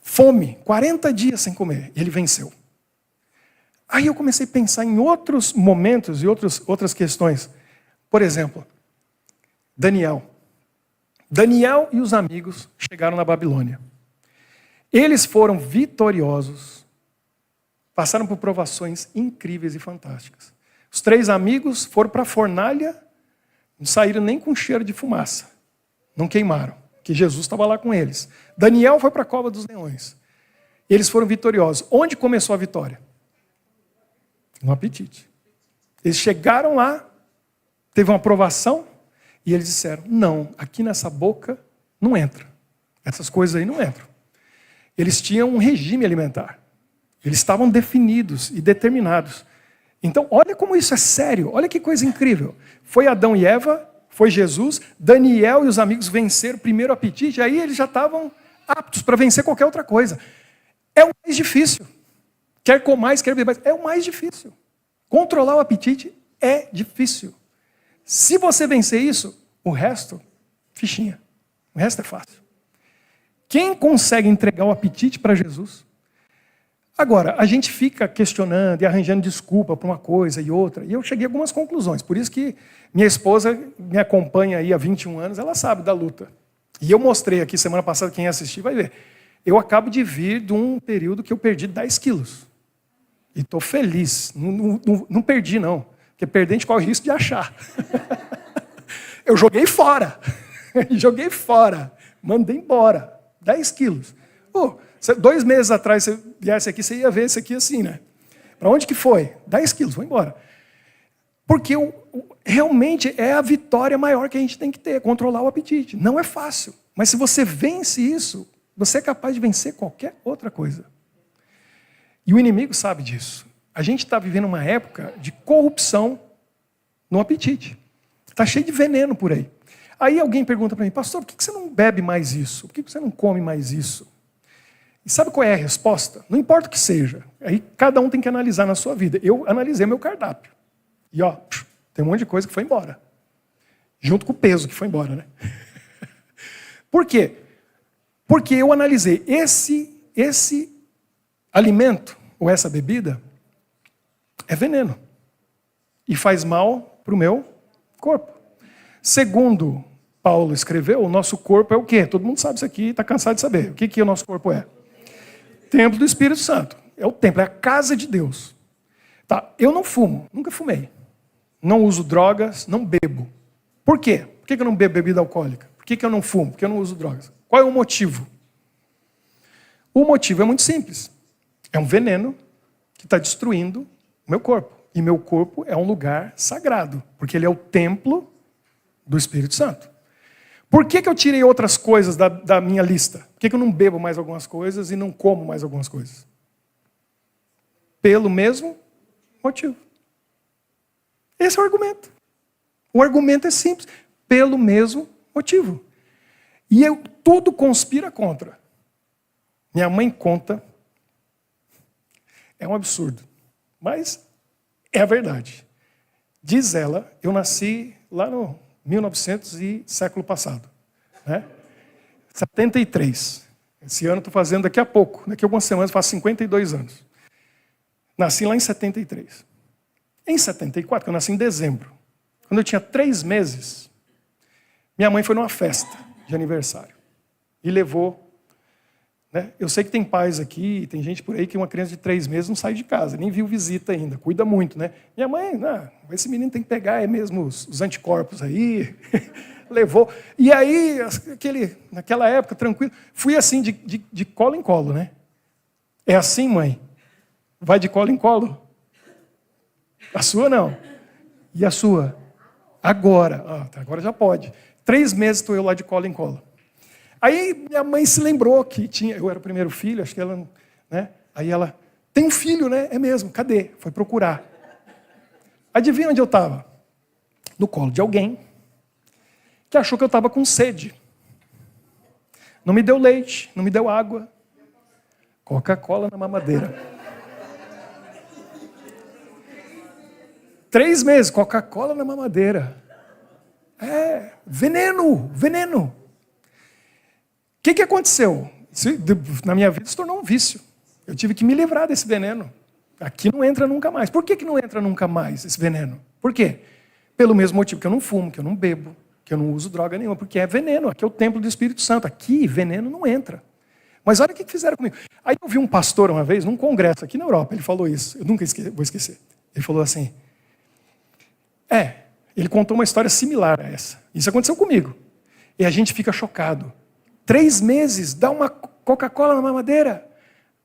Fome, 40 dias sem comer. E ele venceu. Aí eu comecei a pensar em outros momentos e outras questões. Por exemplo, Daniel. Daniel e os amigos chegaram na Babilônia. Eles foram vitoriosos. Passaram por provações incríveis e fantásticas. Os 3 amigos foram para a fornalha, não saíram nem com cheiro de fumaça. Não queimaram, porque Jesus estava lá com eles. Daniel foi para a cova dos leões. Eles foram vitoriosos. Onde começou a vitória? No apetite. Eles chegaram lá, teve uma provação, e eles disseram, não, aqui nessa boca não entra. Essas coisas aí não entram. Eles tinham um regime alimentar. Eles estavam definidos e determinados. Então, olha como isso é sério. Olha que coisa incrível. Foi Adão e Eva, foi Jesus, Daniel e os amigos venceram o primeiro apetite, aí eles já estavam aptos para vencer qualquer outra coisa. É o mais difícil. Quer comer mais, quer beber mais. É o mais difícil. Controlar o apetite é difícil. Se você vencer isso, o resto, fichinha. O resto é fácil. Quem consegue entregar o apetite para Jesus? Agora, a gente fica questionando e arranjando desculpa para uma coisa e outra, e eu cheguei a algumas conclusões. Por isso que minha esposa me acompanha aí há 21 anos, ela sabe da luta. E eu mostrei aqui semana passada, quem assistir vai ver. Eu acabo de vir de um período que eu perdi 10 quilos. E estou feliz. Não perdi, não. Porque perder a gente corre o risco de achar. Eu joguei fora. Joguei fora. Mandei embora. 10 quilos. 2 meses atrás, se você viesse aqui, você ia ver esse aqui assim, né? Para onde que foi? 10 quilos, foi embora. Porque realmente é a vitória maior que a gente tem que ter, controlar o apetite. Não é fácil. Mas se você vence isso, você é capaz de vencer qualquer outra coisa. E o inimigo sabe disso. A gente está vivendo uma época de corrupção no apetite. Está cheio de veneno por aí. Aí alguém pergunta para mim, pastor, por que você não bebe mais isso? Por que você não come mais isso? E sabe qual é a resposta? Não importa o que seja. Aí cada um tem que analisar na sua vida. Eu analisei meu cardápio. E tem um monte de coisa que foi embora. Junto com o peso que foi embora, né? Por quê? Porque eu analisei esse alimento, ou essa bebida, é veneno. E faz mal para o meu corpo. Segundo Paulo escreveu, o nosso corpo é o quê? Todo mundo sabe isso aqui, está cansado de saber. O que o nosso corpo é? Templo do Espírito Santo. É o templo, é a casa de Deus. Tá, eu não fumo, nunca fumei. Não uso drogas, não bebo. Por quê? Por que eu não bebo bebida alcoólica? Por que eu não fumo? Por que eu não uso drogas? Qual é o motivo? O motivo é muito simples. É um veneno que está destruindo o meu corpo. E meu corpo é um lugar sagrado, porque ele é o templo do Espírito Santo. Por que eu tirei outras coisas da minha lista? Por que eu não bebo mais algumas coisas e não como mais algumas coisas? Pelo mesmo motivo. Esse é o argumento. O argumento é simples. Pelo mesmo motivo. E tudo conspira contra. Minha mãe conta. É um absurdo. Mas é a verdade. Diz ela, eu nasci lá no 1900 e século passado. Né? 73. Esse ano estou fazendo daqui a pouco. Daqui a algumas semanas faço 52 anos. Nasci lá em 73. Em 74, que eu nasci em dezembro, quando eu tinha 3 meses, minha mãe foi numa festa de aniversário. E levou... Né? Eu sei que tem pais aqui, tem gente por aí que uma criança de 3 meses não sai de casa, nem viu visita ainda, cuida muito, né? Minha mãe, esse menino tem que pegar mesmo os anticorpos aí, levou. E aí, naquela época, tranquilo, fui assim, de colo em colo, né? É assim, mãe? Vai de colo em colo? A sua não. E a sua? Agora. Agora já pode. 3 meses estou eu lá de cola em cola. Aí minha mãe se lembrou que eu era o primeiro filho, acho que ela, né? Aí ela, tem um filho, né? É mesmo, cadê? Foi procurar. Adivinha onde eu estava? No colo de alguém que achou que eu estava com sede. Não me deu leite, não me deu água. Coca-Cola na mamadeira. 3 meses, Coca-Cola na mamadeira. Veneno, veneno. O que aconteceu? Na minha vida se tornou um vício. Eu tive que me livrar desse veneno. Aqui não entra nunca mais. Por que não entra nunca mais esse veneno? Por quê? Pelo mesmo motivo que eu não fumo, que eu não bebo, que eu não uso droga nenhuma, porque é veneno. Aqui é o templo do Espírito Santo. Aqui veneno não entra. Mas olha o que fizeram comigo. Aí eu vi um pastor uma vez, num congresso aqui na Europa, ele falou isso. Eu nunca vou esquecer. Ele falou assim, ele contou uma história similar a essa. Isso aconteceu comigo. E a gente fica chocado. 3 meses, dá uma Coca-Cola na mamadeira.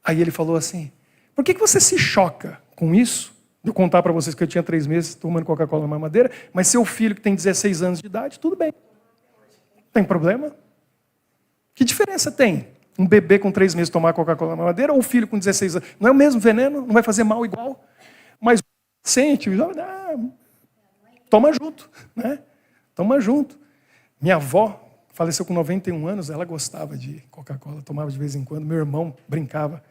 Aí ele falou assim, por que você se choca com isso? De eu contar para vocês que eu tinha 3 meses tomando Coca-Cola na mamadeira, mas seu filho que tem 16 anos de idade, tudo bem. Tem problema? Que diferença tem? Um bebê com 3 meses tomar Coca-Cola na mamadeira ou um filho com 16 anos? Não é o mesmo veneno? Não vai fazer mal igual? Mas o adolescente, toma junto, né? Toma junto. Minha avó faleceu com 91 anos, ela gostava de Coca-Cola, tomava de vez em quando. Meu irmão brincava.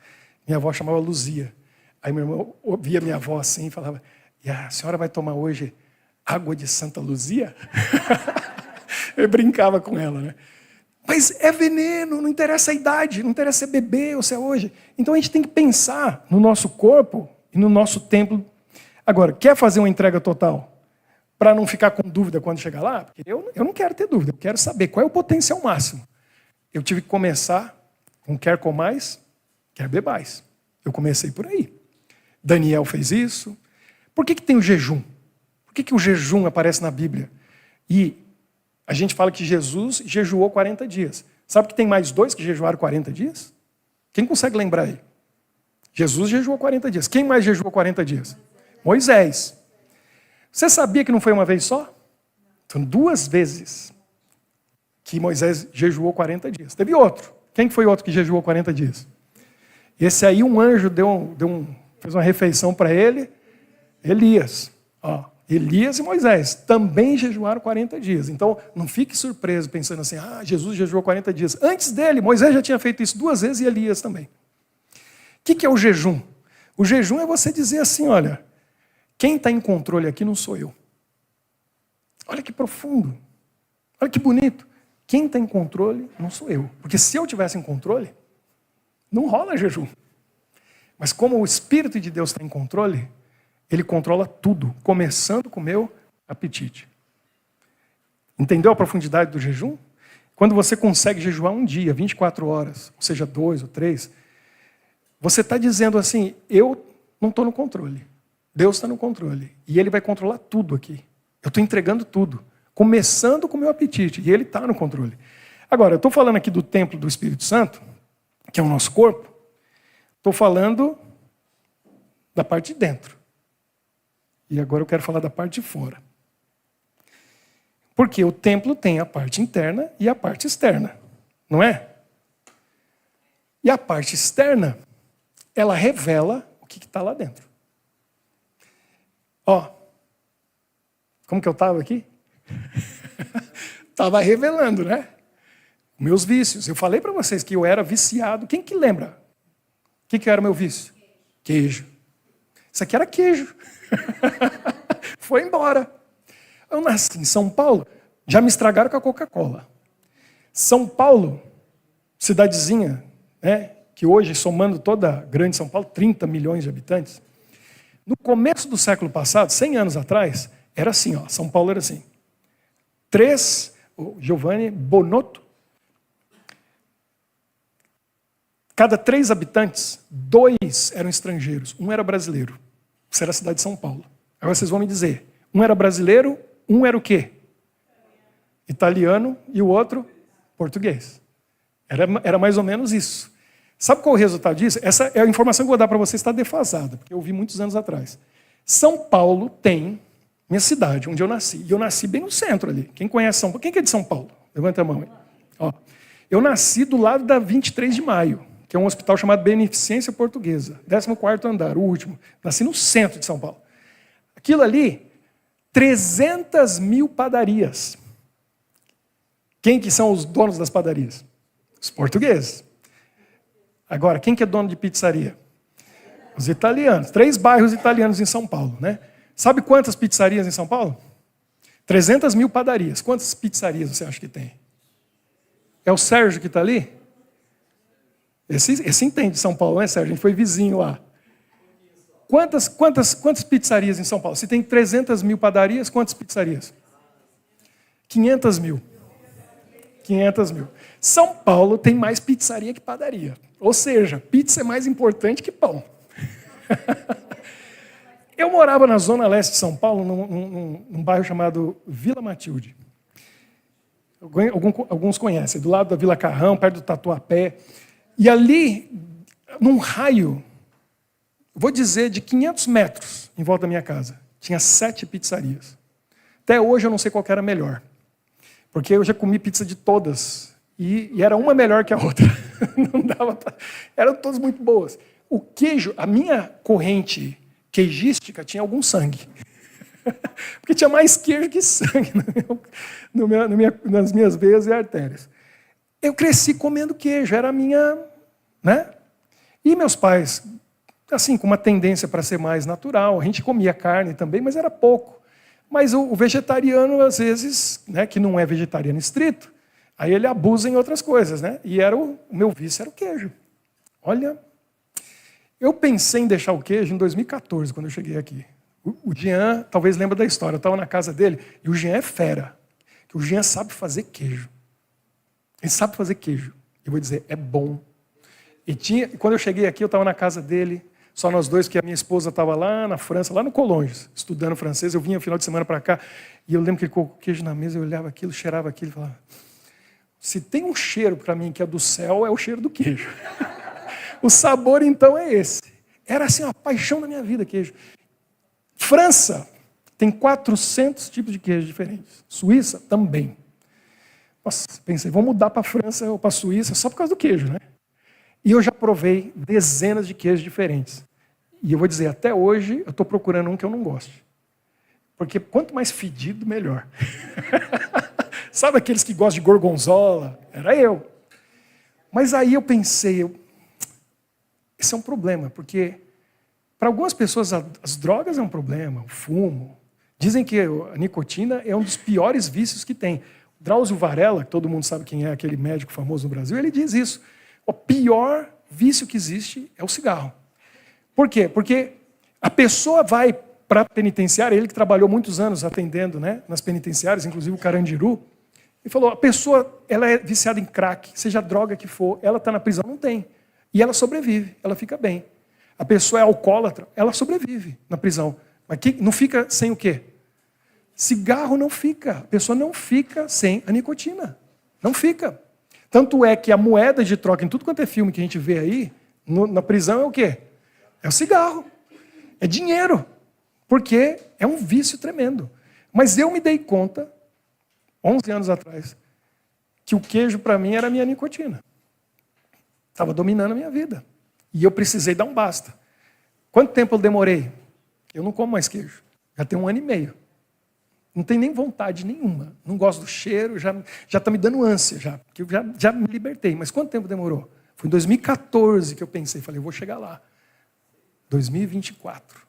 Minha avó chamava Luzia. Aí meu irmão ouvia minha avó assim e falava, e a senhora vai tomar hoje água de Santa Luzia? Eu brincava com ela, né? Mas é veneno, não interessa a idade, não interessa se é bebê ou se é hoje. Então a gente tem que pensar no nosso corpo e no nosso templo. Agora, quer fazer uma entrega total? Para não ficar com dúvida quando chegar lá? Porque eu não quero ter dúvida, eu quero saber qual é o potencial máximo. Eu tive que começar com quer comais, quer bebais. Eu comecei por aí. Daniel fez isso. Por que tem o jejum? Por que o jejum aparece na Bíblia? E a gente fala que Jesus jejuou 40 dias. Sabe que tem mais 2 que jejuaram 40 dias? Quem consegue lembrar aí? Jesus jejuou 40 dias. Quem mais jejuou 40 dias? Moisés. Você sabia que não foi uma vez só? São 2 vezes que Moisés jejuou 40 dias. Teve outro. Quem foi outro que jejuou 40 dias? Esse aí, um anjo fez uma refeição para ele. Elias. Elias e Moisés também jejuaram 40 dias. Então, não fique surpreso pensando assim, Jesus jejuou 40 dias. Antes dele, Moisés já tinha feito isso 2 vezes e Elias também. O que é o jejum? O jejum é você dizer assim, olha, quem está em controle aqui não sou eu. Olha que profundo. Olha que bonito. Quem está em controle não sou eu. Porque se eu tivesse em controle, não rola jejum. Mas como o Espírito de Deus está em controle, ele controla tudo, começando com o meu apetite. Entendeu a profundidade do jejum? Quando você consegue jejuar um dia, 24 horas, ou seja, 2 ou 3, você está dizendo assim, eu não estou no controle. Deus está no controle. E Ele vai controlar tudo aqui. Eu estou entregando tudo. Começando com o meu apetite. E Ele está no controle. Agora, eu estou falando aqui do templo do Espírito Santo, que é o nosso corpo. Estou falando da parte de dentro. E agora eu quero falar da parte de fora. Porque o templo tem a parte interna e a parte externa. Não é? E a parte externa, ela revela o que está lá dentro. Como que eu estava aqui? Estava revelando, né? Meus vícios. Eu falei para vocês que eu era viciado. Quem que lembra? O que era o meu vício? Queijo. Isso aqui era queijo. Foi embora. Eu nasci em São Paulo, já me estragaram com a Coca-Cola. São Paulo, cidadezinha, né, que hoje, somando toda a grande São Paulo, 30 milhões de habitantes. No começo do século passado, 100 anos atrás, era assim, São Paulo era assim. 3, o Giovanni Bonotto, cada 3 habitantes, 2 eram estrangeiros, 1 era brasileiro. Isso era a cidade de São Paulo. Agora vocês vão me dizer, 1 era brasileiro, 1 era o quê? Italiano e o outro português. Era mais ou menos isso. Sabe qual é o resultado disso? Essa é a informação que eu vou dar para vocês, está defasada, porque eu vi muitos anos atrás. São Paulo tem minha cidade, onde eu nasci. E eu nasci bem no centro ali. Quem conhece São Paulo? Quem que é de São Paulo? Levanta a mão aí. Ó, eu nasci do lado da 23 de Maio, que é um hospital chamado Beneficência Portuguesa, 14º andar, o último. Nasci no centro de São Paulo. Aquilo ali, 300 mil padarias. Quem que são os donos das padarias? Os portugueses. Agora, quem que é dono de pizzaria? Os italianos. 3 bairros italianos em São Paulo, né? Sabe quantas pizzarias em São Paulo? 300 mil padarias. Quantas pizzarias você acha que tem? É o Sérgio que está ali? Esse entende de São Paulo, né, Sérgio? A gente foi vizinho lá. Quantas pizzarias em São Paulo? Se tem 300 mil padarias, quantas pizzarias? 500 mil. 500 mil. São Paulo tem mais pizzaria que padaria. Ou seja, pizza é mais importante que pão. Eu morava na zona leste de São Paulo, num bairro chamado Vila Matilde. Alguns conhecem, do lado da Vila Carrão, perto do Tatuapé. E ali, num raio, vou dizer, de 500 metros em volta da minha casa, tinha 7 pizzarias. Até hoje eu não sei qual que era melhor. Porque eu já comi pizza de todas. E era uma melhor que a outra. Não dava pra... Eram todas muito boas. O queijo, a minha corrente queijística tinha algum sangue. Porque tinha mais queijo que sangue nas minhas veias e artérias. Eu cresci comendo queijo, era a minha... né? E meus pais, assim, com uma tendência para ser mais natural, a gente comia carne também, mas era pouco. Mas o vegetariano, às vezes, né, que não é vegetariano estrito, aí ele abusa em outras coisas, né? E o meu vício era o queijo. Olha, eu pensei em deixar o queijo em 2014, quando eu cheguei aqui. O Jean, talvez lembra da história, eu estava na casa dele, e o Jean é fera, que o Jean sabe fazer queijo. Ele sabe fazer queijo. Eu vou dizer, é bom. E quando eu cheguei aqui, eu estava na casa dele, só nós dois, que a minha esposa estava lá na França, lá no Colonges, estudando francês. Eu vinha no final de semana para cá, e eu lembro que ele colocou queijo na mesa, eu olhava aquilo, cheirava aquilo, e falava, se tem um cheiro para mim que é do céu, é o cheiro do queijo. O sabor, então, é esse. Era assim, uma paixão da minha vida, queijo. França tem 400 tipos de queijo diferentes. Suíça também. Nossa, pensei, vou mudar para a França ou para a Suíça só por causa do queijo, né? E eu já provei dezenas de queijos diferentes. E eu vou dizer, até hoje, eu estou procurando um que eu não goste. Porque quanto mais fedido, melhor. Sabe aqueles que gostam de gorgonzola? Era eu. Mas aí eu pensei, esse é um problema, porque para algumas pessoas as drogas é um problema, o fumo. Dizem que a nicotina é um dos piores vícios que tem. Drauzio Varela, que todo mundo sabe quem é, aquele médico famoso no Brasil, ele diz isso. O pior vício que existe é o cigarro. Por quê? Porque a pessoa vai para a penitenciária, ele que trabalhou muitos anos atendendo, né, nas penitenciárias, inclusive o Carandiru, e falou, a pessoa ela é viciada em crack, seja a droga que for, ela está na prisão, não tem. E ela sobrevive, ela fica bem. A pessoa é alcoólatra, ela sobrevive na prisão. Mas não fica sem o quê? Cigarro não fica. A pessoa não fica sem a nicotina. Não fica. Tanto é que a moeda de troca em tudo quanto é filme que a gente vê aí, na prisão é o quê? É o cigarro. É dinheiro. Porque é um vício tremendo. Mas eu me dei conta, 11 anos atrás, que o queijo para mim era a minha nicotina. Estava dominando a minha vida. E eu precisei dar um basta. Quanto tempo eu demorei? Eu não como mais queijo. Já tem 1 ano e meio. Não tenho nem vontade nenhuma. Não gosto do cheiro, já está me dando ânsia, porque eu já me libertei. Mas quanto tempo demorou? Foi em 2014 que eu pensei, falei, eu vou chegar lá. 2024.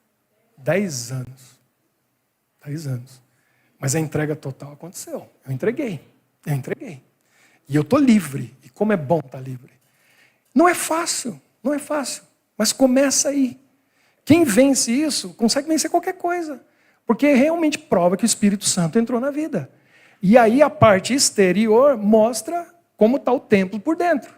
10 anos. 10 anos. Mas a entrega total aconteceu. Eu entreguei. E eu estou livre. E como é bom estar livre. Não é fácil, mas começa aí. Quem vence isso, consegue vencer qualquer coisa. Porque realmente prova que o Espírito Santo entrou na vida. E aí a parte exterior mostra como está o templo por dentro.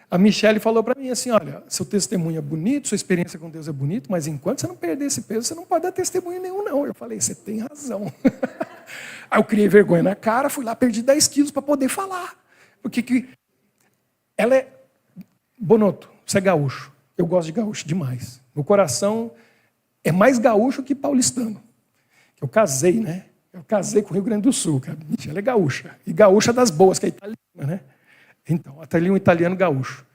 A Michele falou para mim assim, olha, seu testemunho é bonito, sua experiência com Deus é bonito, mas enquanto você não perder esse peso, você não pode dar testemunho nenhum, não. Eu falei, você tem razão. Aí eu criei vergonha na cara, fui lá, perdi 10 quilos para poder falar. Porque ela é... Bonotto, você é gaúcho. Eu gosto de gaúcho demais. Meu coração é mais gaúcho que paulistano. Eu casei, né? Eu casei com o Rio Grande do Sul, cara. Ela é gaúcha. E gaúcha das boas, que é italiana, né? Então, até ali um italiano gaúcho.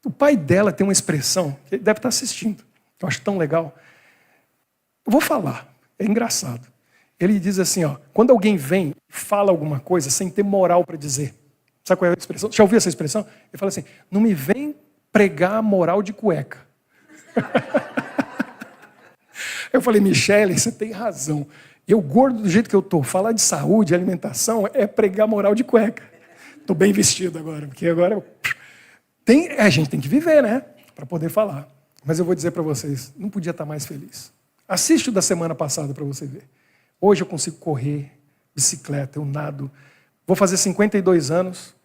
O pai dela tem uma expressão, que ele deve estar assistindo, que eu acho tão legal. Eu vou falar, é engraçado. Ele diz assim, ó, quando alguém vem e fala alguma coisa sem ter moral para dizer. Sabe qual é a expressão? Já ouviu essa expressão? Ele fala assim, não me vem pregar moral de cueca. Eu falei, Michele, você tem razão. Eu, gordo do jeito que eu estou, falar de saúde, alimentação, é pregar moral de cueca. Estou bem vestido agora, porque agora... a gente tem que viver, né? Para poder falar. Mas eu vou dizer para vocês, não podia estar mais feliz. Assiste o da semana passada para você ver. Hoje eu consigo correr, bicicleta, eu nado. Vou fazer 52 anos.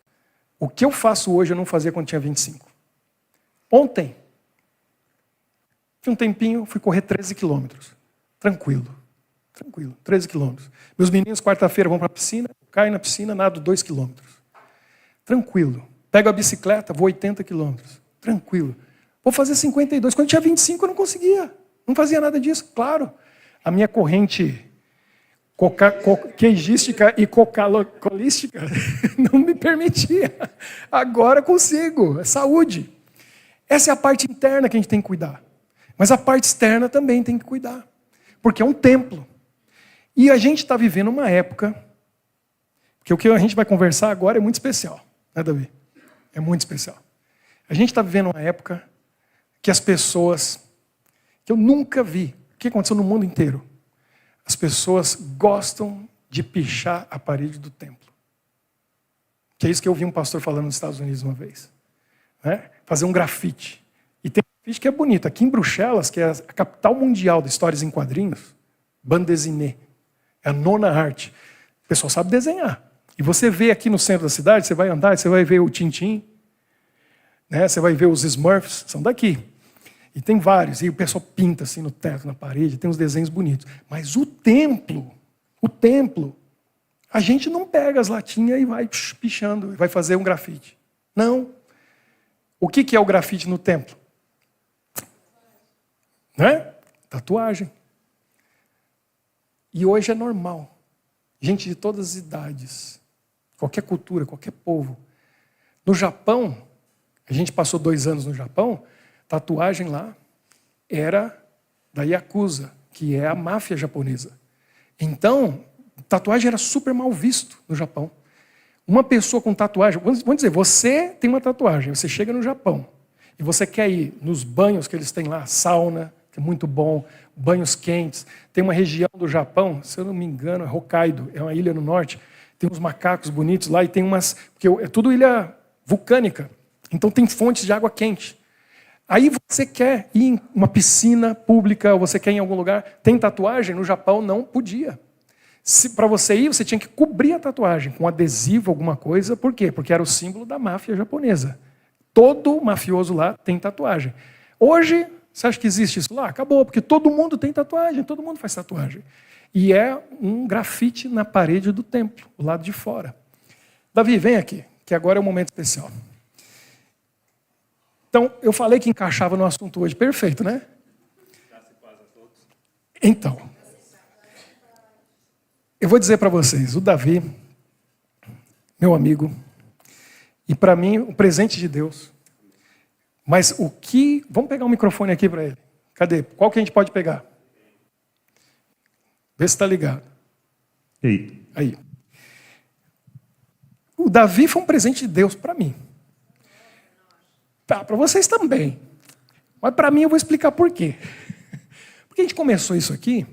O que eu faço hoje eu não fazia quando tinha 25. Ontem, um tempinho, fui correr 13 quilômetros. Tranquilo, 13 quilômetros. Meus meninos, quarta-feira, vão para a piscina, caio na piscina, nado 2 quilômetros. Tranquilo. Pego a bicicleta, vou 80 quilômetros. Tranquilo. Vou fazer 52. Quando tinha 25, eu não conseguia. Não fazia nada disso. Claro, a minha corrente queigística e cocalcolística não me permitia. Agora consigo. É saúde. Essa é a parte interna que a gente tem que cuidar. Mas a parte externa também tem que cuidar. Porque é um templo. E a gente está vivendo uma época, que o que a gente vai conversar agora é muito especial. Né, Davi? É muito especial. A gente está vivendo uma época que as pessoas, que eu nunca vi, o que aconteceu no mundo inteiro, as pessoas gostam de pichar a parede do templo. Que é isso que eu ouvi um pastor falando nos Estados Unidos uma vez. Né? Fazer um grafite. E tem um grafite que é bonito. Aqui em Bruxelas, que é a capital mundial de histórias em quadrinhos, bande dessinée, é a 9ª arte. O pessoal sabe desenhar. E você vê aqui no centro da cidade, você vai andar, você vai ver o Tintin, né? Você vai ver os Smurfs, são daqui. E tem vários, e o pessoal pinta assim no teto, na parede, tem uns desenhos bonitos. Mas o templo, a gente não pega as latinhas e vai pichando, vai fazer um grafite. Não. O que é o grafite no templo? Né? Tatuagem. E hoje é normal. Gente de todas as idades, qualquer cultura, qualquer povo. No Japão, a gente passou 2 anos no Japão, tatuagem lá era da Yakuza, que é a máfia japonesa. Então, tatuagem era super mal visto no Japão. Uma pessoa com tatuagem, vamos dizer, você tem uma tatuagem, você chega no Japão e você quer ir nos banhos que eles têm lá, sauna, que é muito bom, banhos quentes. Tem uma região do Japão, se eu não me engano, é Hokkaido, é uma ilha no norte, tem uns macacos bonitos lá e tem umas, porque é tudo ilha vulcânica, então tem fontes de água quente. Aí você quer ir em uma piscina pública, ou você quer ir em algum lugar, tem tatuagem? No Japão não podia. Para você ir, você tinha que cobrir a tatuagem com adesivo, alguma coisa. Por quê? Porque era o símbolo da máfia japonesa. Todo mafioso lá tem tatuagem. Hoje, você acha que existe isso lá? Acabou, porque todo mundo tem tatuagem, todo mundo faz tatuagem. E é um grafite na parede do templo, do lado de fora. Davi, vem aqui, que agora é um momento especial. Então, eu falei que encaixava no assunto hoje. Perfeito, né? Então, eu vou dizer para vocês, o Davi, meu amigo, e para mim, o presente de Deus. Mas o que... Vamos pegar um microfone aqui para ele. Cadê? Qual que a gente pode pegar? Vê se está ligado. Ei. Aí. O Davi foi um presente de Deus para mim. Tá, para vocês também. Mas para mim eu vou explicar por quê. Porque a gente começou isso aqui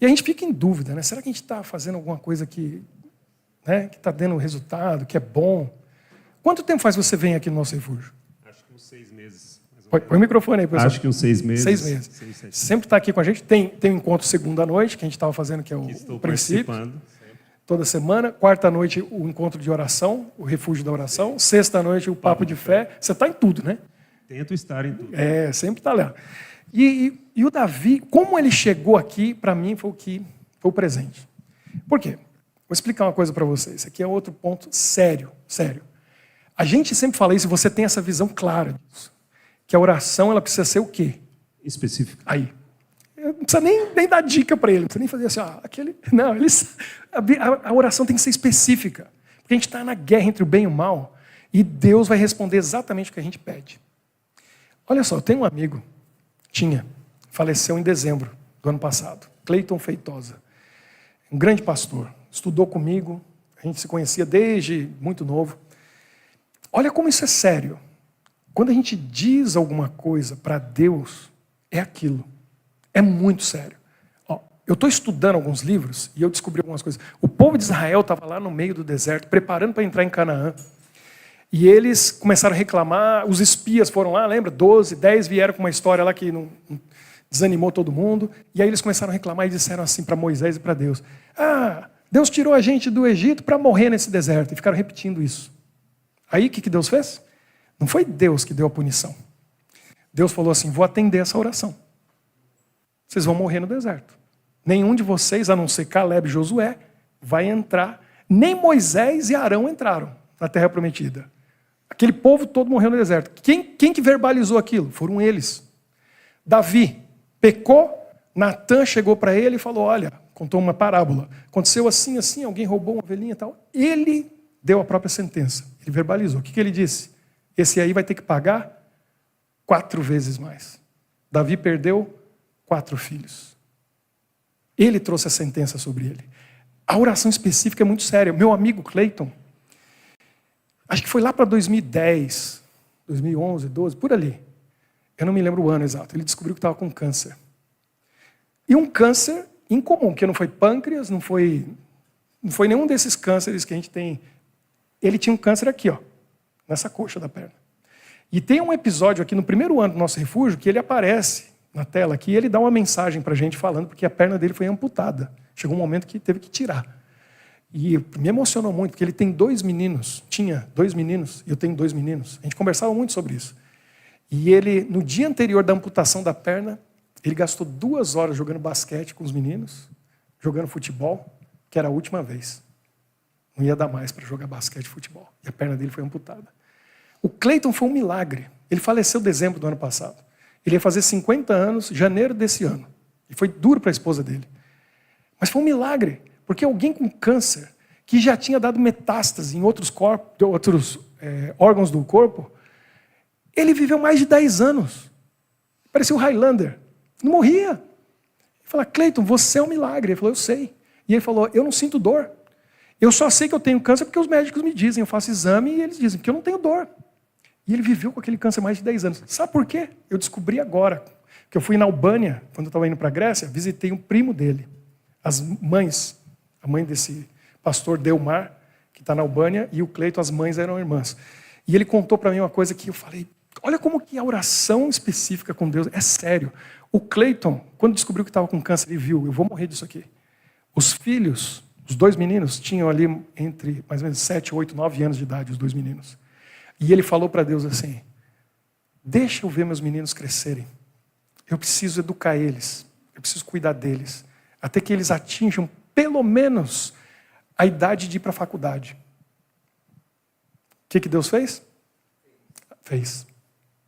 e a gente fica em dúvida, né? Será que a gente está fazendo alguma coisa que está dando resultado, que é bom? Quanto tempo faz você vem aqui no nosso refúgio? Acho que uns 6 meses. Põe o microfone aí, pessoal. Acho que uns 6 meses. 6 meses. 6, 7. Sempre está aqui com a gente. Tem um encontro segunda noite, que a gente estava fazendo, que é o Estou princípio. participando. Toda semana. Quarta noite, o encontro de oração, o refúgio da oração. Sexta noite, o papo de fé. Você está em tudo, né? Tento estar em tudo. Sempre está lá. E o Davi, como ele chegou aqui, para mim, foi o presente. Por quê? Vou explicar uma coisa para vocês. Esse aqui é outro ponto sério, sério. A gente sempre fala isso, e você tem essa visão clara disso. Que a oração, ela precisa ser o quê? Específico. Aí. Não precisa nem dar dica para ele, não precisa nem fazer assim, aquele... Não, a oração tem que ser específica. Porque a gente está na guerra entre o bem e o mal, e Deus vai responder exatamente o que a gente pede. Olha só, eu tenho um amigo, faleceu em dezembro do ano passado, Cleiton Feitosa. Um grande pastor, estudou comigo, a gente se conhecia desde muito novo. Olha como isso é sério. Quando a gente diz alguma coisa para Deus, é aquilo. É muito sério. Eu estou estudando alguns livros e eu descobri algumas coisas. O povo de Israel estava lá no meio do deserto, preparando para entrar em Canaã. E eles começaram a reclamar, os espias foram lá, lembra? 12, 10 vieram com uma história lá que não desanimou todo mundo. E aí eles começaram a reclamar e disseram assim para Moisés e para Deus: Deus tirou a gente do Egito para morrer nesse deserto. E ficaram repetindo isso. Aí o que Deus fez? Não foi Deus que deu a punição. Deus falou assim: vou atender essa oração. Vocês vão morrer no deserto. Nenhum de vocês, a não ser Caleb e Josué, vai entrar. Nem Moisés e Arão entraram na terra prometida. Aquele povo todo morreu no deserto. Quem que verbalizou aquilo? Foram eles. Davi pecou, Natã chegou para ele e falou: olha, contou uma parábola. Aconteceu assim, assim, alguém roubou uma ovelhinha e tal. Ele deu a própria sentença. Ele verbalizou. O que ele disse? Esse aí vai ter que pagar 4 vezes mais. Davi perdeu 4 filhos. Ele trouxe a sentença sobre ele. A oração específica é muito séria. Meu amigo Cleiton, acho que foi lá para 2010, 2011, 12, por ali. Eu não me lembro o ano exato. Ele descobriu que estava com câncer. E um câncer incomum, que não foi pâncreas, não foi nenhum desses cânceres que a gente tem. Ele tinha um câncer aqui, nessa coxa da perna. E tem um episódio aqui no primeiro ano do nosso refúgio que ele aparece na tela aqui e ele dá uma mensagem para a gente falando porque a perna dele foi amputada. Chegou um momento que teve que tirar. E me emocionou muito, porque ele tem 2 meninos. Tinha 2 meninos e eu tenho 2 meninos. A gente conversava muito sobre isso. E ele, no dia anterior da amputação da perna, ele gastou 2 horas jogando basquete com os meninos, jogando futebol, que era a última vez. Não ia dar mais para jogar basquete e futebol. E a perna dele foi amputada. O Cleiton foi um milagre. Ele faleceu em dezembro do ano passado. Ele ia fazer 50 anos em janeiro desse ano. E foi duro para a esposa dele. Mas foi um milagre, porque alguém com câncer, que já tinha dado metástase em outros órgãos do corpo, ele viveu mais de 10 anos. Parecia o Highlander. Não morria. Ele falou: Cleiton, você é um milagre. Ele falou: eu sei. E ele falou: eu não sinto dor. Eu só sei que eu tenho câncer porque os médicos me dizem. Eu faço exame e eles dizem que eu não tenho dor. E ele viveu com aquele câncer mais de 10 anos. Sabe por quê? Eu descobri agora. Que eu fui na Albânia, quando eu estava indo para a Grécia, visitei um primo dele. As mães, a mãe desse pastor Delmar, que está na Albânia, e o Cleiton, as mães eram irmãs. E ele contou para mim uma coisa que eu falei: olha como que a oração específica com Deus é sério. O Cleiton, quando descobriu que estava com câncer, ele viu: eu vou morrer disso aqui. Os filhos, os 2 meninos, tinham ali entre mais ou menos 7, 8, 9 anos de idade, os 2 meninos. E ele falou para Deus assim: deixa eu ver meus meninos crescerem. Eu preciso educar eles. Eu preciso cuidar deles. Até que eles atinjam, pelo menos, a idade de ir para a faculdade. O que Deus fez? Fez.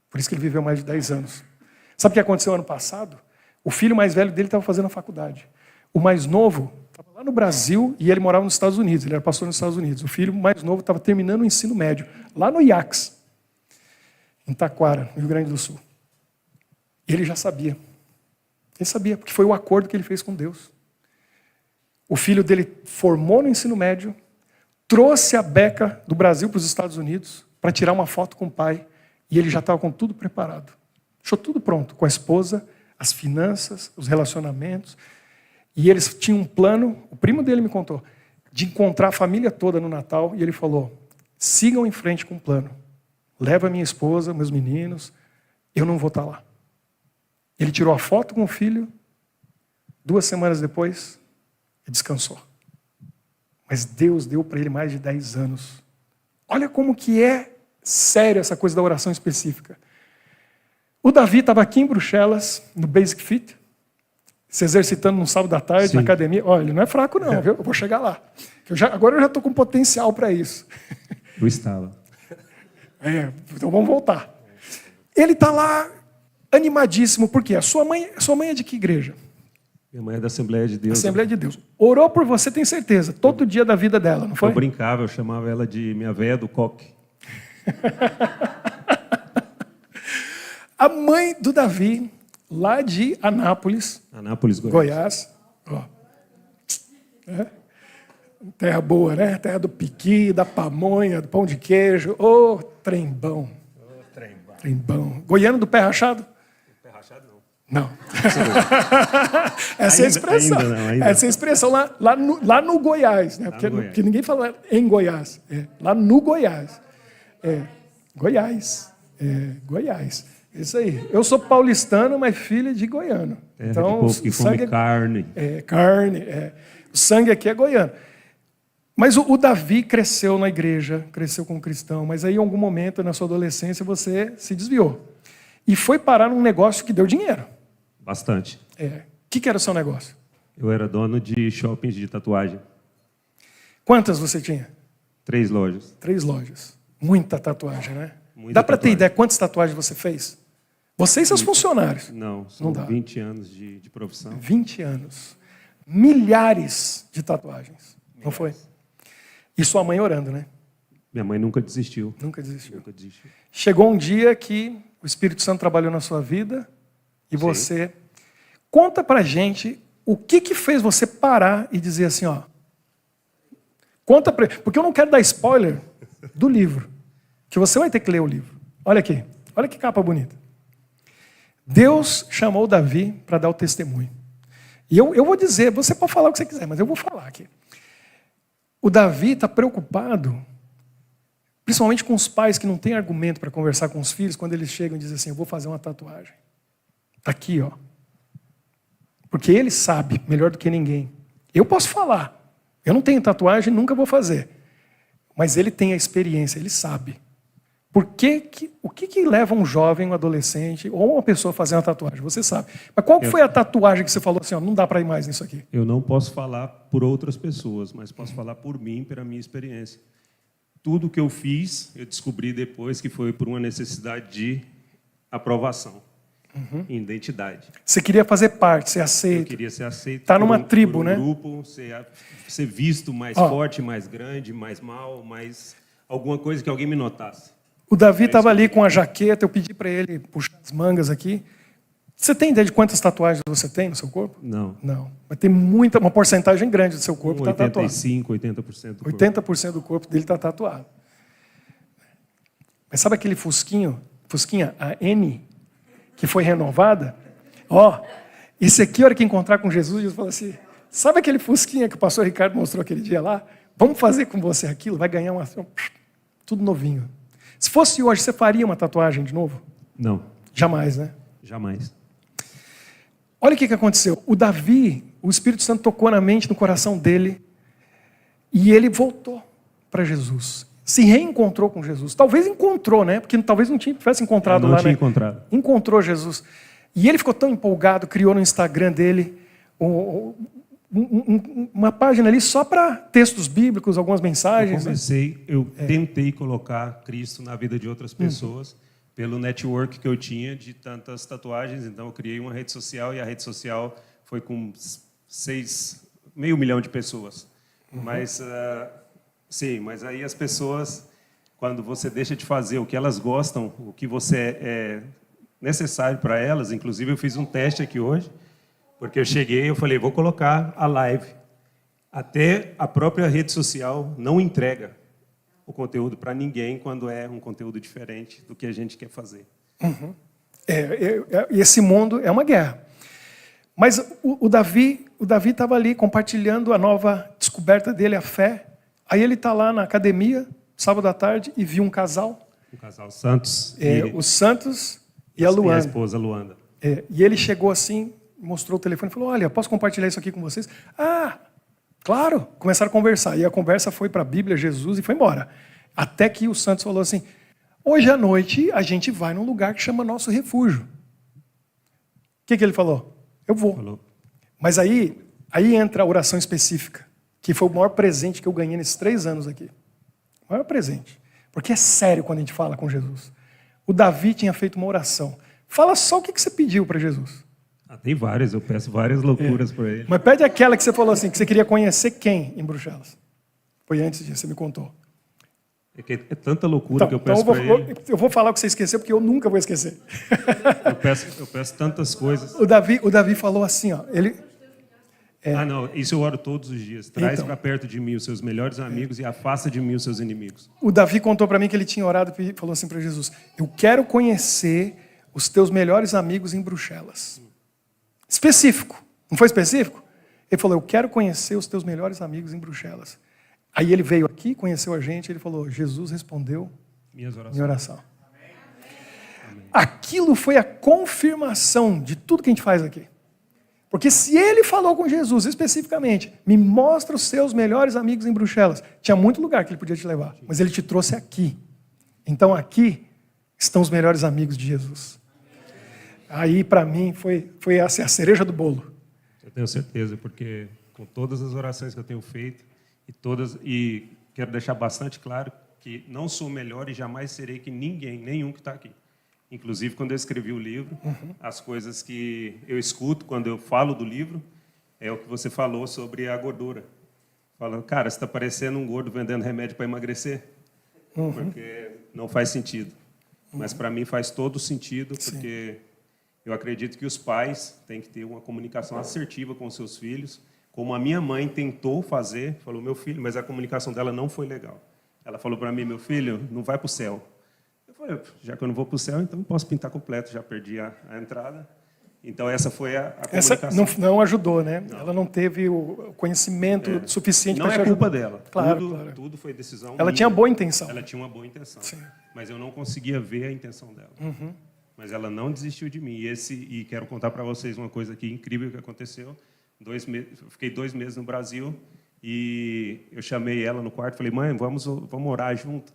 Por isso que ele viveu mais de 10 anos. Sabe o que aconteceu ano passado? O filho mais velho dele estava fazendo a faculdade. O mais novo estava lá no Brasil e ele morava nos Estados Unidos. Ele era pastor nos Estados Unidos. O filho mais novo estava terminando o ensino médio, lá no IACS, em Taquara, no Rio Grande do Sul. E ele já sabia. Ele sabia, porque foi o acordo que ele fez com Deus. O filho dele formou no ensino médio, trouxe a beca do Brasil para os Estados Unidos para tirar uma foto com o pai, e ele já estava com tudo preparado. Deixou tudo pronto, com a esposa, as finanças, os relacionamentos. E eles tinham um plano, o primo dele me contou, de encontrar a família toda no Natal, e ele falou: sigam em frente com o plano. Leva a minha esposa, meus meninos, eu não vou estar lá. Ele tirou a foto com o filho, 2 semanas depois, e descansou. Mas Deus deu para ele mais de 10 anos. Olha como que é sério essa coisa da oração específica. O Davi estava aqui em Bruxelas, no Basic Fit, se exercitando no sábado à tarde, na academia. Olha, ele não é fraco não, viu? Eu vou chegar lá. Agora eu já estou com potencial para isso. Eu estava. Então vamos voltar. Ele está lá animadíssimo, por quê? A sua mãe é de que igreja? Minha mãe é da Assembleia de Deus. Assembleia de Deus. Orou por você, tem certeza, todo dia da vida dela, não foi? Eu brincava, eu chamava ela de minha véia do coque. A mãe do Davi, lá de Anápolis, Anápolis, Goiás. Ó. Terra boa, né? Terra do piqui, da pamonha, do pão de queijo. Ô, trem bom. Trem bom. Goiano do pé rachado? Pé rachado não. Não. Essa é a expressão. Ainda Essa é a expressão lá no Goiás, né? Porque ninguém fala em Goiás. Lá no Goiás. Goiás. Goiás. Isso aí. Eu sou paulistano, mas filho de goiano. Então, de povo que come carne. Carne. O sangue aqui é goiano. Mas o Davi cresceu na igreja, cresceu como cristão, mas aí em algum momento na sua adolescência você se desviou. E foi parar num negócio que deu dinheiro. Bastante. O que era o seu negócio? Eu era dono de shoppings de tatuagem. Quantas você tinha? 3 lojas. 3 lojas. Muita tatuagem, né? Muita Dá para ter tatuagem. ideia quantas tatuagens você fez? Você e seus funcionários. Não, são dá. 20 anos de profissão. 20 anos. Milhares de tatuagens. Não foi? E sua mãe orando, né? Minha mãe nunca desistiu. Nunca desistiu. Nunca desistiu. Chegou um dia que o Espírito Santo trabalhou na sua vida e você... Conta pra gente o que fez você parar e dizer assim, ó... Conta pra... Porque eu não quero dar spoiler do livro. Que você vai ter que ler o livro. Olha aqui. Olha que capa bonita. Deus chamou Davi para dar o testemunho. E eu vou dizer, você pode falar o que você quiser, mas eu vou falar aqui. O Davi está preocupado, principalmente com os pais que não têm argumento para conversar com os filhos, quando eles chegam e dizem assim, eu vou fazer uma tatuagem. Está aqui, ó. Porque ele sabe melhor do que ninguém. Eu posso falar. Eu não tenho tatuagem, nunca vou fazer. Mas ele tem a experiência, ele sabe. O que leva um jovem, um adolescente ou uma pessoa a fazer uma tatuagem? Você sabe. Mas qual foi a tatuagem que você falou assim, ó, não dá para ir mais nisso aqui? Eu não posso falar por outras pessoas, mas posso falar por mim, pela minha experiência. Tudo que eu fiz, eu descobri depois que foi por uma necessidade de aprovação, identidade. Você queria fazer parte, ser aceito. Eu queria ser aceito. Tá numa tribo, né? Grupo, ser visto mais forte, mais grande, mais mal, mais alguma coisa que alguém me notasse. O Davi estava ali com a jaqueta, eu pedi para ele puxar as mangas aqui. Você tem ideia de quantas tatuagens você tem no seu corpo? Não. Não. Mas tem uma porcentagem grande do seu corpo está tatuado. 85, 80% do corpo. 80% do corpo dele está tatuado. Mas sabe aquele fusquinha, a N, que foi renovada? Ó, esse aqui, a hora que encontrar com Jesus, Jesus fala assim, sabe aquele fusquinha que o pastor Ricardo mostrou aquele dia lá? Vamos fazer com você aquilo, vai ganhar tudo novinho. Se fosse hoje, você faria uma tatuagem de novo? Não. Jamais, né? Jamais. Olha o que aconteceu. O Davi, o Espírito Santo tocou na mente, no coração dele, e ele voltou para Jesus. Se reencontrou com Jesus. Talvez encontrou, né? Porque talvez não tivesse encontrado lá, né? Não tinha encontrado. Encontrou Jesus. E ele ficou tão empolgado, criou no Instagram dele uma página ali só para textos bíblicos, algumas mensagens. Eu tentei colocar Cristo na vida de outras pessoas pelo network que eu tinha de tantas tatuagens. Então, eu criei uma rede social e a rede social foi com 500 mil de pessoas. Mas, sim, mas aí as pessoas, quando você deixa de fazer o que elas gostam, o que você é necessário para elas, inclusive eu fiz um teste aqui hoje, porque eu cheguei e eu falei, vou colocar a live. Até a própria rede social não entrega o conteúdo para ninguém quando é um conteúdo diferente do que a gente quer fazer. Esse mundo é uma guerra. Mas o Davi estava ali compartilhando a nova descoberta dele, a fé. Aí ele está lá na academia, sábado à tarde, e viu um casal. O casal Santos. O Santos e a Luanda. E a esposa Luanda. E ele chegou assim, mostrou o telefone e falou, olha, posso compartilhar isso aqui com vocês? Ah, claro. Começaram a conversar. E a conversa foi para a Bíblia, Jesus, e foi embora. Até que o Santos falou assim, hoje à noite a gente vai num lugar que chama Nosso Refúgio. O que ele falou? Eu vou. Falou. Mas aí entra a oração específica, que foi o maior presente que eu ganhei nesses 3 anos aqui. O maior presente. Porque é sério quando a gente fala com Jesus. O Davi tinha feito uma oração. Fala só o que você pediu para Jesus. Tem várias, eu peço várias loucuras para ele. Mas pede aquela que você falou assim, que você queria conhecer quem em Bruxelas. Foi antes disso, você me contou. É tanta loucura que eu peço para ele. Eu vou falar o que você esqueceu, porque eu nunca vou esquecer. Eu peço tantas coisas. O Davi falou assim, ó, Não, isso eu oro todos os dias. Traz para perto de mim os seus melhores amigos e afasta de mim os seus inimigos. O Davi contou para mim que ele tinha orado e falou assim para Jesus, eu quero conhecer os teus melhores amigos em Bruxelas. Específico. Não foi específico? Ele falou, eu quero conhecer os teus melhores amigos em Bruxelas. Aí ele veio aqui, conheceu a gente, ele falou, Jesus respondeu minha oração. Amém. Aquilo foi a confirmação de tudo que a gente faz aqui. Porque se ele falou com Jesus especificamente, me mostra os seus melhores amigos em Bruxelas, tinha muito lugar que ele podia te levar, mas ele te trouxe aqui. Então aqui estão os melhores amigos de Jesus. Aí para mim foi a cereja do bolo. Eu tenho certeza, porque com todas as orações que eu tenho feito, e quero deixar bastante claro que não sou melhor e jamais serei que nenhum que está aqui. Inclusive, quando eu escrevi o livro, as coisas que eu escuto quando eu falo do livro é o que você falou sobre a gordura. Falando, cara, você está parecendo um gordo vendendo remédio para emagrecer, porque não faz sentido. Mas para mim faz todo sentido, porque eu acredito que os pais têm que ter uma comunicação assertiva com os seus filhos, como a minha mãe tentou fazer, falou, meu filho, mas a comunicação dela não foi legal. Ela falou para mim, meu filho, não vai para o céu. Eu falei, já que eu não vou para o céu, então posso pintar completo, já perdi a entrada. Então essa foi a comunicação. Essa não ajudou, né? Não. Ela não teve o conhecimento suficiente para te ajudar. Não é culpa dela. Claro, Tudo foi decisão Ela minha. tinha boa intenção. Ela tinha uma boa intenção. Sim. Mas eu não conseguia ver a intenção dela. Mas ela não desistiu de mim. E quero contar para vocês uma coisa aqui incrível que aconteceu. Eu fiquei 2 meses no Brasil e eu chamei ela no quarto e falei, mãe, vamos orar junto.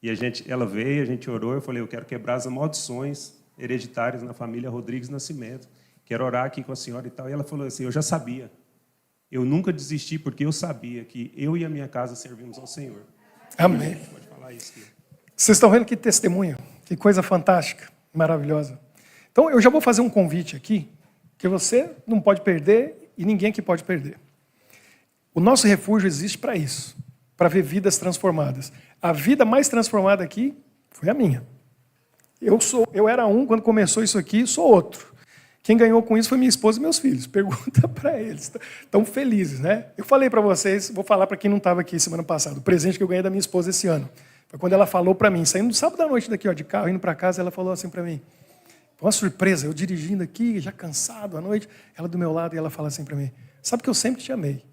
E ela veio, a gente orou, eu falei, eu quero quebrar as maldições hereditárias na família Rodrigues Nascimento. Quero orar aqui com a senhora e tal. E ela falou assim, eu já sabia. Eu nunca desisti porque eu sabia que eu e a minha casa servimos ao Senhor. Amém. Pode falar isso aqui. Vocês estão vendo que testemunho? Que coisa fantástica, maravilhosa. Então, eu já vou fazer um convite aqui, que você não pode perder e ninguém aqui pode perder. O nosso refúgio existe para isso, para ver vidas transformadas. A vida mais transformada aqui foi a minha. Eu era um quando começou isso aqui, sou outro. Quem ganhou com isso foi minha esposa e meus filhos. Pergunta para eles. Estão felizes, né? Eu falei para vocês, vou falar para quem não estava aqui semana passada, o presente que eu ganhei da minha esposa esse ano. Foi quando ela falou para mim, saindo no sábado à noite daqui, ó, de carro, indo para casa, ela falou assim para mim, uma surpresa, eu dirigindo aqui, já cansado à noite, ela do meu lado, e ela fala assim para mim, sabe que eu sempre te amei.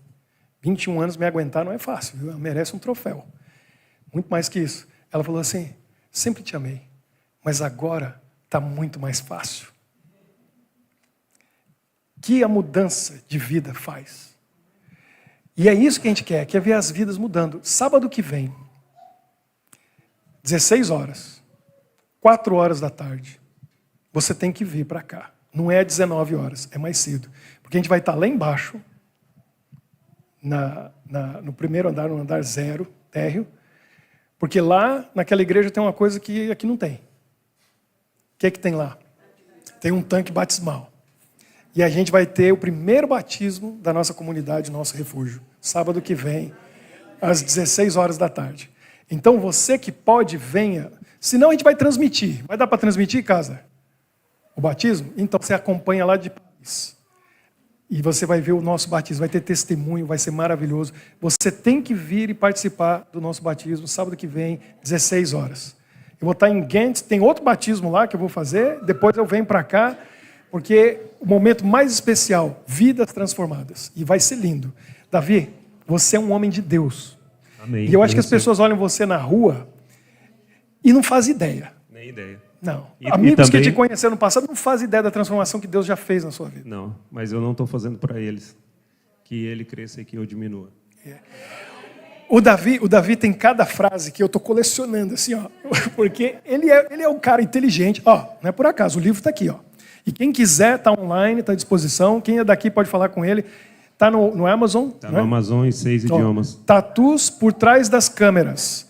21 anos me aguentar não é fácil, viu? Ela merece um troféu. Muito mais que isso. Ela falou assim, sempre te amei, mas agora está muito mais fácil. Que a mudança de vida faz. E é isso que a gente quer ver as vidas mudando. Sábado que vem, 16 horas, 4 horas da tarde, você tem que vir para cá. Não é 19 horas, é mais cedo. Porque a gente vai estar lá embaixo, no primeiro andar, no andar 0, térreo, porque lá, naquela igreja, tem uma coisa que aqui não tem. O que é que tem lá? Tem um tanque batismal. E a gente vai ter o primeiro batismo da nossa comunidade, nosso refúgio. Sábado que vem, às 16 horas da tarde. Então, você que pode, venha. Senão, a gente vai transmitir. Vai dar para transmitir, casa? O batismo? Então, você acompanha lá de Paris. E você vai ver o nosso batismo. Vai ter testemunho, vai ser maravilhoso. Você tem que vir e participar do nosso batismo, sábado que vem, 16 horas. Eu vou estar em Ghent, tem outro batismo lá que eu vou fazer. Depois eu venho para cá. Porque o momento mais especial, vidas transformadas. E vai ser lindo. Davi, você é um homem de Deus. Amém. E eu acho que as pessoas olham você na rua e não fazem ideia. Nem ideia. Não. E Amigos também... que te conheceram no passado não fazem ideia da transformação que Deus já fez na sua vida. Não, mas eu não estou fazendo para eles. Que ele cresça e que eu diminua. O Davi tem cada frase que eu estou colecionando, assim, ó. Porque ele é um cara inteligente. Ó, não é por acaso, o livro está aqui, ó. E quem quiser, está online, está à disposição. Quem é daqui pode falar com ele. Está no Amazon. Está no Amazon em 6 idiomas. Tatus por trás das câmeras.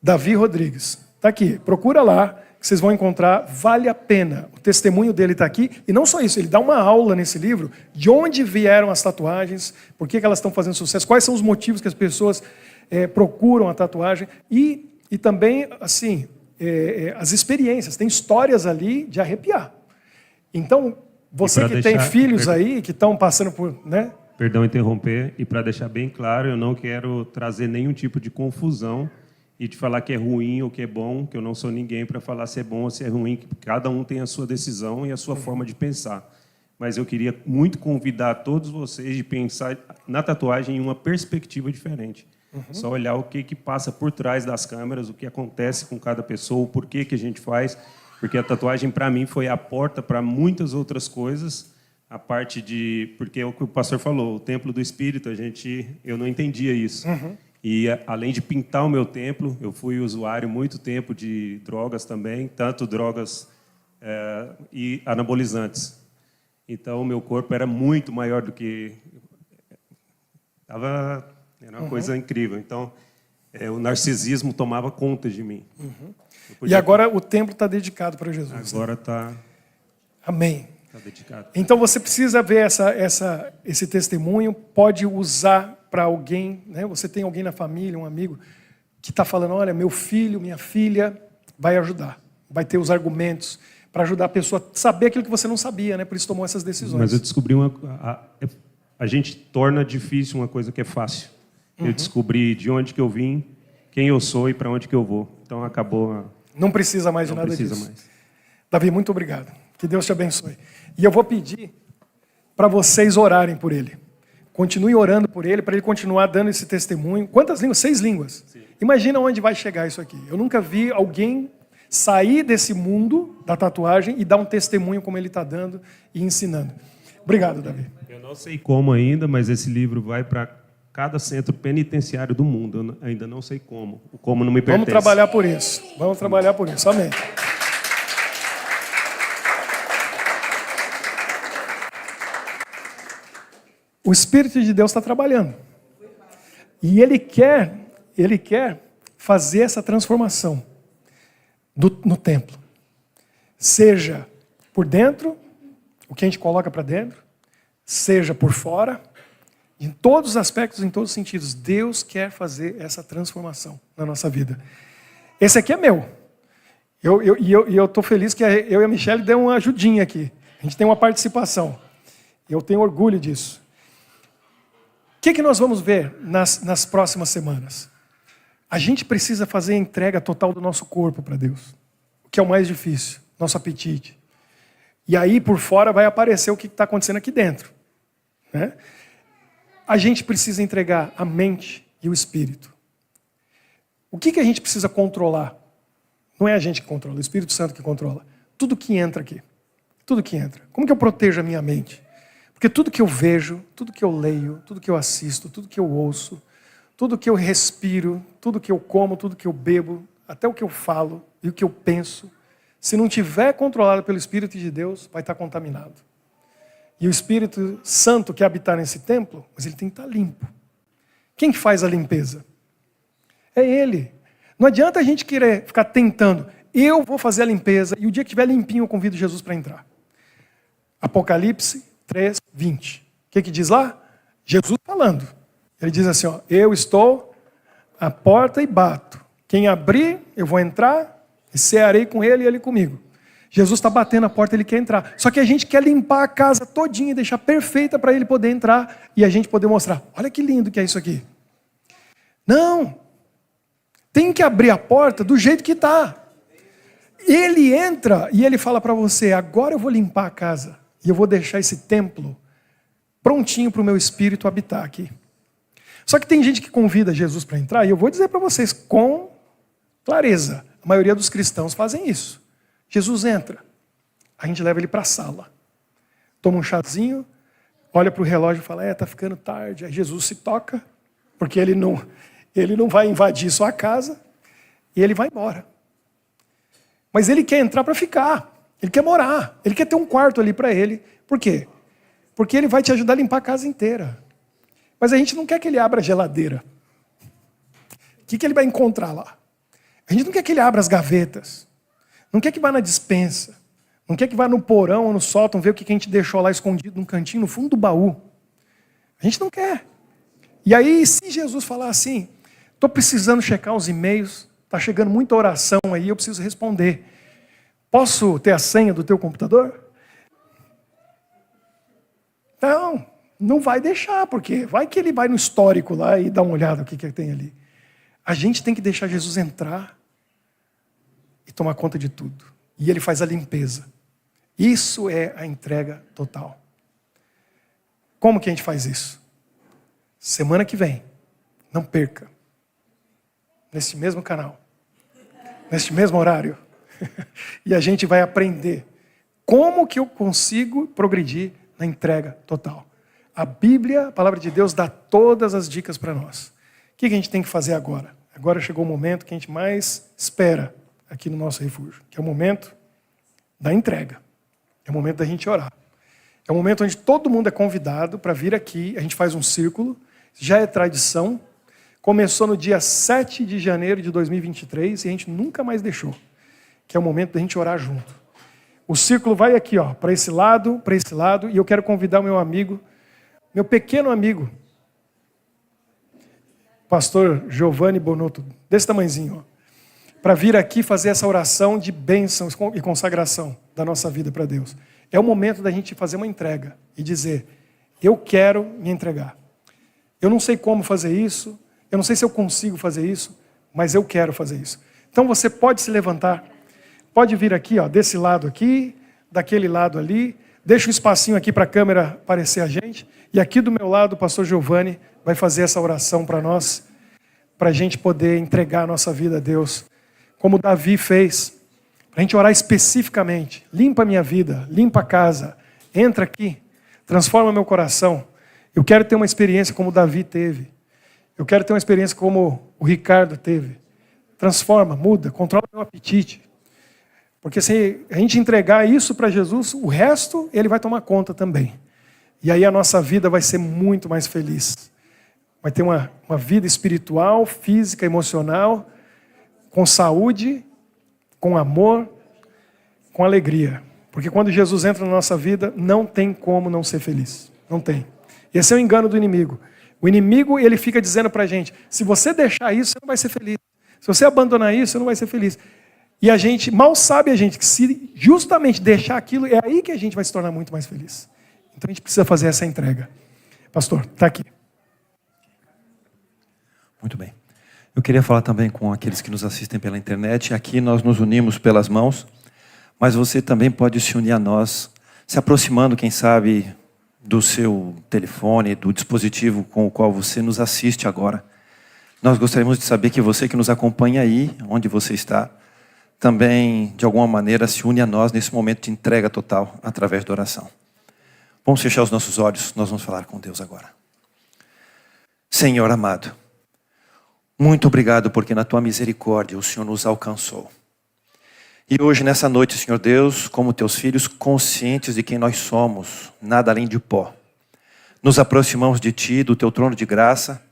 Davi Rodrigues. Está aqui. Procura lá. que vocês vão encontrar, vale a pena. O testemunho dele está aqui, e não só isso, ele dá uma aula nesse livro de onde vieram as tatuagens, por que elas estão fazendo sucesso, quais são os motivos que as pessoas procuram a tatuagem, e também, assim, as experiências. Tem histórias ali de arrepiar. Então, você que tem filhos aí, que estão passando por... né? Perdão interromper, e para deixar bem claro, eu não quero trazer nenhum tipo de confusão e de falar que é ruim ou que é bom, que eu não sou ninguém para falar se é bom ou se é ruim, que cada um tem a sua decisão e a sua forma de pensar. Mas eu queria muito convidar todos vocês de pensar na tatuagem em uma perspectiva diferente. Só olhar o que passa por trás das câmeras, o que acontece com cada pessoa, o porquê que a gente faz, porque a tatuagem, para mim, foi a porta para muitas outras coisas, a parte de... Porque é o que o pastor falou, o templo do Espírito, eu não entendia isso. E, além de pintar o meu templo, eu fui usuário muito tempo de drogas também, tanto drogas e anabolizantes. Então, o meu corpo era muito maior do que... Era uma coisa incrível. Então, o narcisismo tomava conta de mim. E agora o templo está dedicado para Jesus. Agora está... Amém. Está dedicado. Então, você precisa ver esse testemunho, pode usar para alguém, né? Você tem alguém na família, um amigo, que está falando, olha, meu filho, minha filha, vai ajudar. Vai ter os argumentos para ajudar a pessoa a saber aquilo que você não sabia, né? Por isso tomou essas decisões. Mas eu descobri a gente torna difícil uma coisa que é fácil. Eu descobri de onde que eu vim, quem eu sou e para onde que eu vou. Então acabou. Não precisa mais de nada disso. Não precisa mais. Davi, muito obrigado. Que Deus te abençoe. E eu vou pedir para vocês orarem por ele. Continue orando por ele, para ele continuar dando esse testemunho. Quantas línguas? 6 línguas. Sim. Imagina onde vai chegar isso aqui. Eu nunca vi alguém sair desse mundo da tatuagem e dar um testemunho como ele está dando e ensinando. Obrigado, Davi. Eu não sei como ainda, mas esse livro vai para cada centro penitenciário do mundo. Eu ainda não sei como. O como não me pertence. Vamos trabalhar por isso. Vamos trabalhar por isso. Amém. O Espírito de Deus está trabalhando. E Ele quer fazer essa transformação no templo. Seja por dentro, o que a gente coloca para dentro, seja por fora, em todos os aspectos, em todos os sentidos. Deus quer fazer essa transformação na nossa vida. Esse aqui é meu. E eu estou feliz que eu e a Michelle deu uma ajudinha aqui. A gente tem uma participação. Eu tenho orgulho disso. O que nós vamos ver nas próximas semanas? A gente precisa fazer a entrega total do nosso corpo para Deus. O que é o mais difícil, nosso apetite. E aí, por fora, vai aparecer o que está acontecendo aqui dentro. Né? A gente precisa entregar a mente e o espírito. O que a gente precisa controlar? Não é a gente que controla, é o Espírito Santo que controla. Tudo que entra aqui. Tudo que entra. Como que eu protejo a minha mente? Porque tudo que eu vejo, tudo que eu leio, tudo que eu assisto, tudo que eu ouço, tudo que eu respiro, tudo que eu como, tudo que eu bebo, até o que eu falo e o que eu penso, se não tiver controlado pelo Espírito de Deus, vai estar contaminado. E o Espírito Santo quer habitar nesse templo, mas ele tem que estar limpo. Quem que faz a limpeza? É Ele. Não adianta a gente querer ficar tentando. Eu vou fazer a limpeza e o dia que estiver limpinho eu convido Jesus para entrar. Apocalipse 3:20. O que diz lá? Jesus falando. Ele diz assim, ó, eu estou à porta e bato. Quem abrir, eu vou entrar e cearei com ele e ele comigo. Jesus está batendo a porta, ele quer entrar. Só que a gente quer limpar a casa todinha e deixar perfeita para ele poder entrar e a gente poder mostrar. Olha que lindo que é isso aqui. Não. Tem que abrir a porta do jeito que está. Ele entra e ele fala para você, agora eu vou limpar a casa. E eu vou deixar esse templo prontinho para o meu espírito habitar aqui. Só que tem gente que convida Jesus para entrar, e eu vou dizer para vocês com clareza, a maioria dos cristãos fazem isso. Jesus entra, a gente leva ele para a sala, toma um chazinho, olha para o relógio e fala, está ficando tarde. Aí Jesus se toca, porque ele não vai invadir sua casa, e ele vai embora. Mas ele quer entrar para ficar. Ele quer morar, ele quer ter um quarto ali para ele. Por quê? Porque ele vai te ajudar a limpar a casa inteira. Mas a gente não quer que ele abra a geladeira. O que ele vai encontrar lá? A gente não quer que ele abra as gavetas. Não quer que vá na despensa. Não quer que vá no porão ou no sótão ver o que a gente deixou lá escondido num cantinho, no fundo do baú. A gente não quer. E aí, se Jesus falar assim, estou precisando checar os e-mails, está chegando muita oração aí, eu preciso responder. Posso ter a senha do teu computador? Não, não vai deixar, porque vai que ele vai no histórico lá e dá uma olhada no que tem ali. A gente tem que deixar Jesus entrar e tomar conta de tudo. E ele faz a limpeza. Isso é a entrega total. Como que a gente faz isso? Semana que vem, não perca, nesse mesmo canal, nesse mesmo horário, e a gente vai aprender como que eu consigo progredir na entrega total. A Bíblia, a palavra de Deus, dá todas as dicas para nós. O que a gente tem que fazer agora? Agora chegou o momento que a gente mais espera aqui no nosso refúgio, que é o momento da entrega. É o momento da gente orar. É o momento onde todo mundo é convidado para vir aqui, a gente faz um círculo, já é tradição, começou no dia 7 de janeiro de 2023 e a gente nunca mais deixou, que é o momento da gente orar junto. O círculo vai aqui, ó, para esse lado, e eu quero convidar o meu amigo, meu pequeno amigo, pastor Giovanni Bonotto, desse tamanhozinho, para vir aqui fazer essa oração de bênção e consagração da nossa vida para Deus. É o momento da gente fazer uma entrega e dizer, eu quero me entregar. Eu não sei como fazer isso, eu não sei se eu consigo fazer isso, mas eu quero fazer isso. Então você pode se levantar, pode vir aqui, ó, desse lado aqui, daquele lado ali, deixa um espacinho aqui para a câmera aparecer a gente, e aqui do meu lado o pastor Giovanni vai fazer essa oração para nós, para a gente poder entregar a nossa vida a Deus, como Davi fez, para a gente orar especificamente, limpa a minha vida, limpa a casa, entra aqui, transforma meu coração. Eu quero ter uma experiência como Davi teve. Eu quero ter uma experiência como o Ricardo teve. Transforma, muda, controla o meu apetite. Porque se a gente entregar isso para Jesus, o resto ele vai tomar conta também. E aí a nossa vida vai ser muito mais feliz. Vai ter uma vida espiritual, física, emocional, com saúde, com amor, com alegria. Porque quando Jesus entra na nossa vida, não tem como não ser feliz. Não tem. Esse é o engano do inimigo. O inimigo, ele fica dizendo para a gente, se você deixar isso, você não vai ser feliz. Se você abandonar isso, você não vai ser feliz. E a gente, mal sabe a gente, que se justamente deixar aquilo, é aí que a gente vai se tornar muito mais feliz. Então a gente precisa fazer essa entrega. Pastor, está aqui. Muito bem. Eu queria falar também com aqueles que nos assistem pela internet. Aqui nós nos unimos pelas mãos, mas você também pode se unir a nós, se aproximando, quem sabe, do seu telefone, do dispositivo com o qual você nos assiste agora. Nós gostaríamos de saber que você que nos acompanha aí, onde você está, também, de alguma maneira, se une a nós nesse momento de entrega total, através da oração. Vamos fechar os nossos olhos, nós vamos falar com Deus agora. Senhor amado, muito obrigado porque na Tua misericórdia o Senhor nos alcançou. E hoje, nessa noite, Senhor Deus, como Teus filhos, conscientes de quem nós somos, nada além de pó, nos aproximamos de Ti, do Teu trono de graça,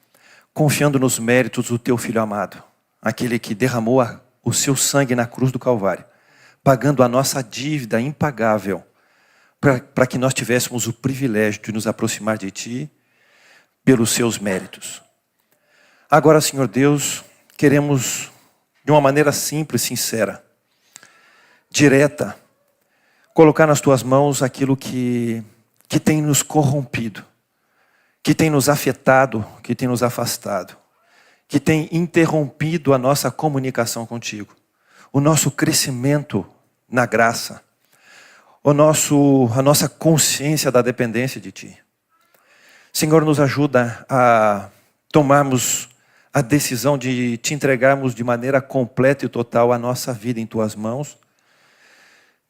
confiando nos méritos do Teu Filho amado, aquele que derramou o Seu sangue na cruz do Calvário, pagando a nossa dívida impagável, para que nós tivéssemos o privilégio de nos aproximar de Ti pelos Seus méritos. Agora, Senhor Deus, queremos, de uma maneira simples, sincera, direta, colocar nas Tuas mãos aquilo que tem nos corrompido, que tem nos afetado, que tem nos afastado, que tem interrompido a nossa comunicação contigo, o nosso crescimento na graça, a nossa consciência da dependência de Ti. Senhor, nos ajuda a tomarmos a decisão de Te entregarmos de maneira completa e total a nossa vida em Tuas mãos,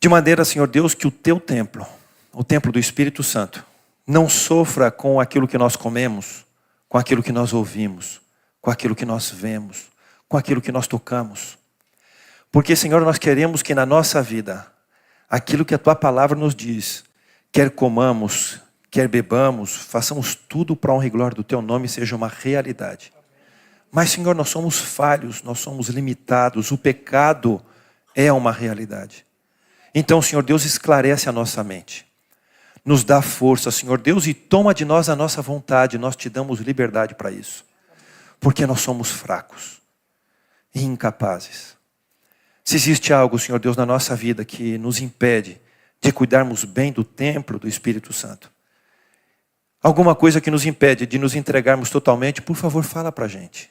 de maneira, Senhor Deus, que o Teu templo, o templo do Espírito Santo, não sofra com aquilo que nós comemos, com aquilo que nós ouvimos, com aquilo que nós vemos, com aquilo que nós tocamos. Porque, Senhor, nós queremos que na nossa vida, aquilo que a Tua palavra nos diz, quer comamos, quer bebamos, façamos tudo para a honra e glória do Teu nome, seja uma realidade. Mas, Senhor, nós somos falhos, nós somos limitados, o pecado É uma realidade. Então, Senhor Deus, esclarece a nossa mente. Nos dá força, Senhor Deus, e toma de nós a nossa vontade. Nós te damos liberdade para isso. Porque nós somos fracos e incapazes. Se existe algo, Senhor Deus, na nossa vida que nos impede de cuidarmos bem do templo do Espírito Santo, alguma coisa que nos impede de nos entregarmos totalmente, por favor, fala para a gente.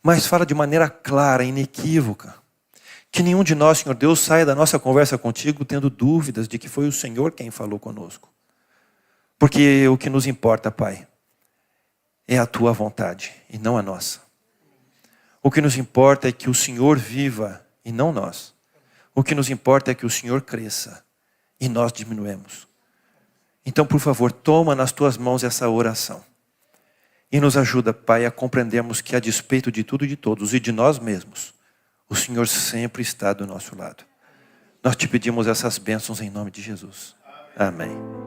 Mas fala de maneira clara, inequívoca. Que nenhum de nós, Senhor Deus, saia da nossa conversa contigo tendo dúvidas de que foi o Senhor quem falou conosco. Porque o que nos importa, Pai, é a tua vontade e não a nossa. O que nos importa é que o Senhor viva e não nós. O que nos importa é que o Senhor cresça e nós diminuemos. Então, por favor, toma nas tuas mãos essa oração. E nos ajuda, Pai, a compreendermos que a despeito de tudo e de todos e de nós mesmos, o Senhor sempre está do nosso lado. Nós te pedimos essas bênçãos em nome de Jesus. Amém.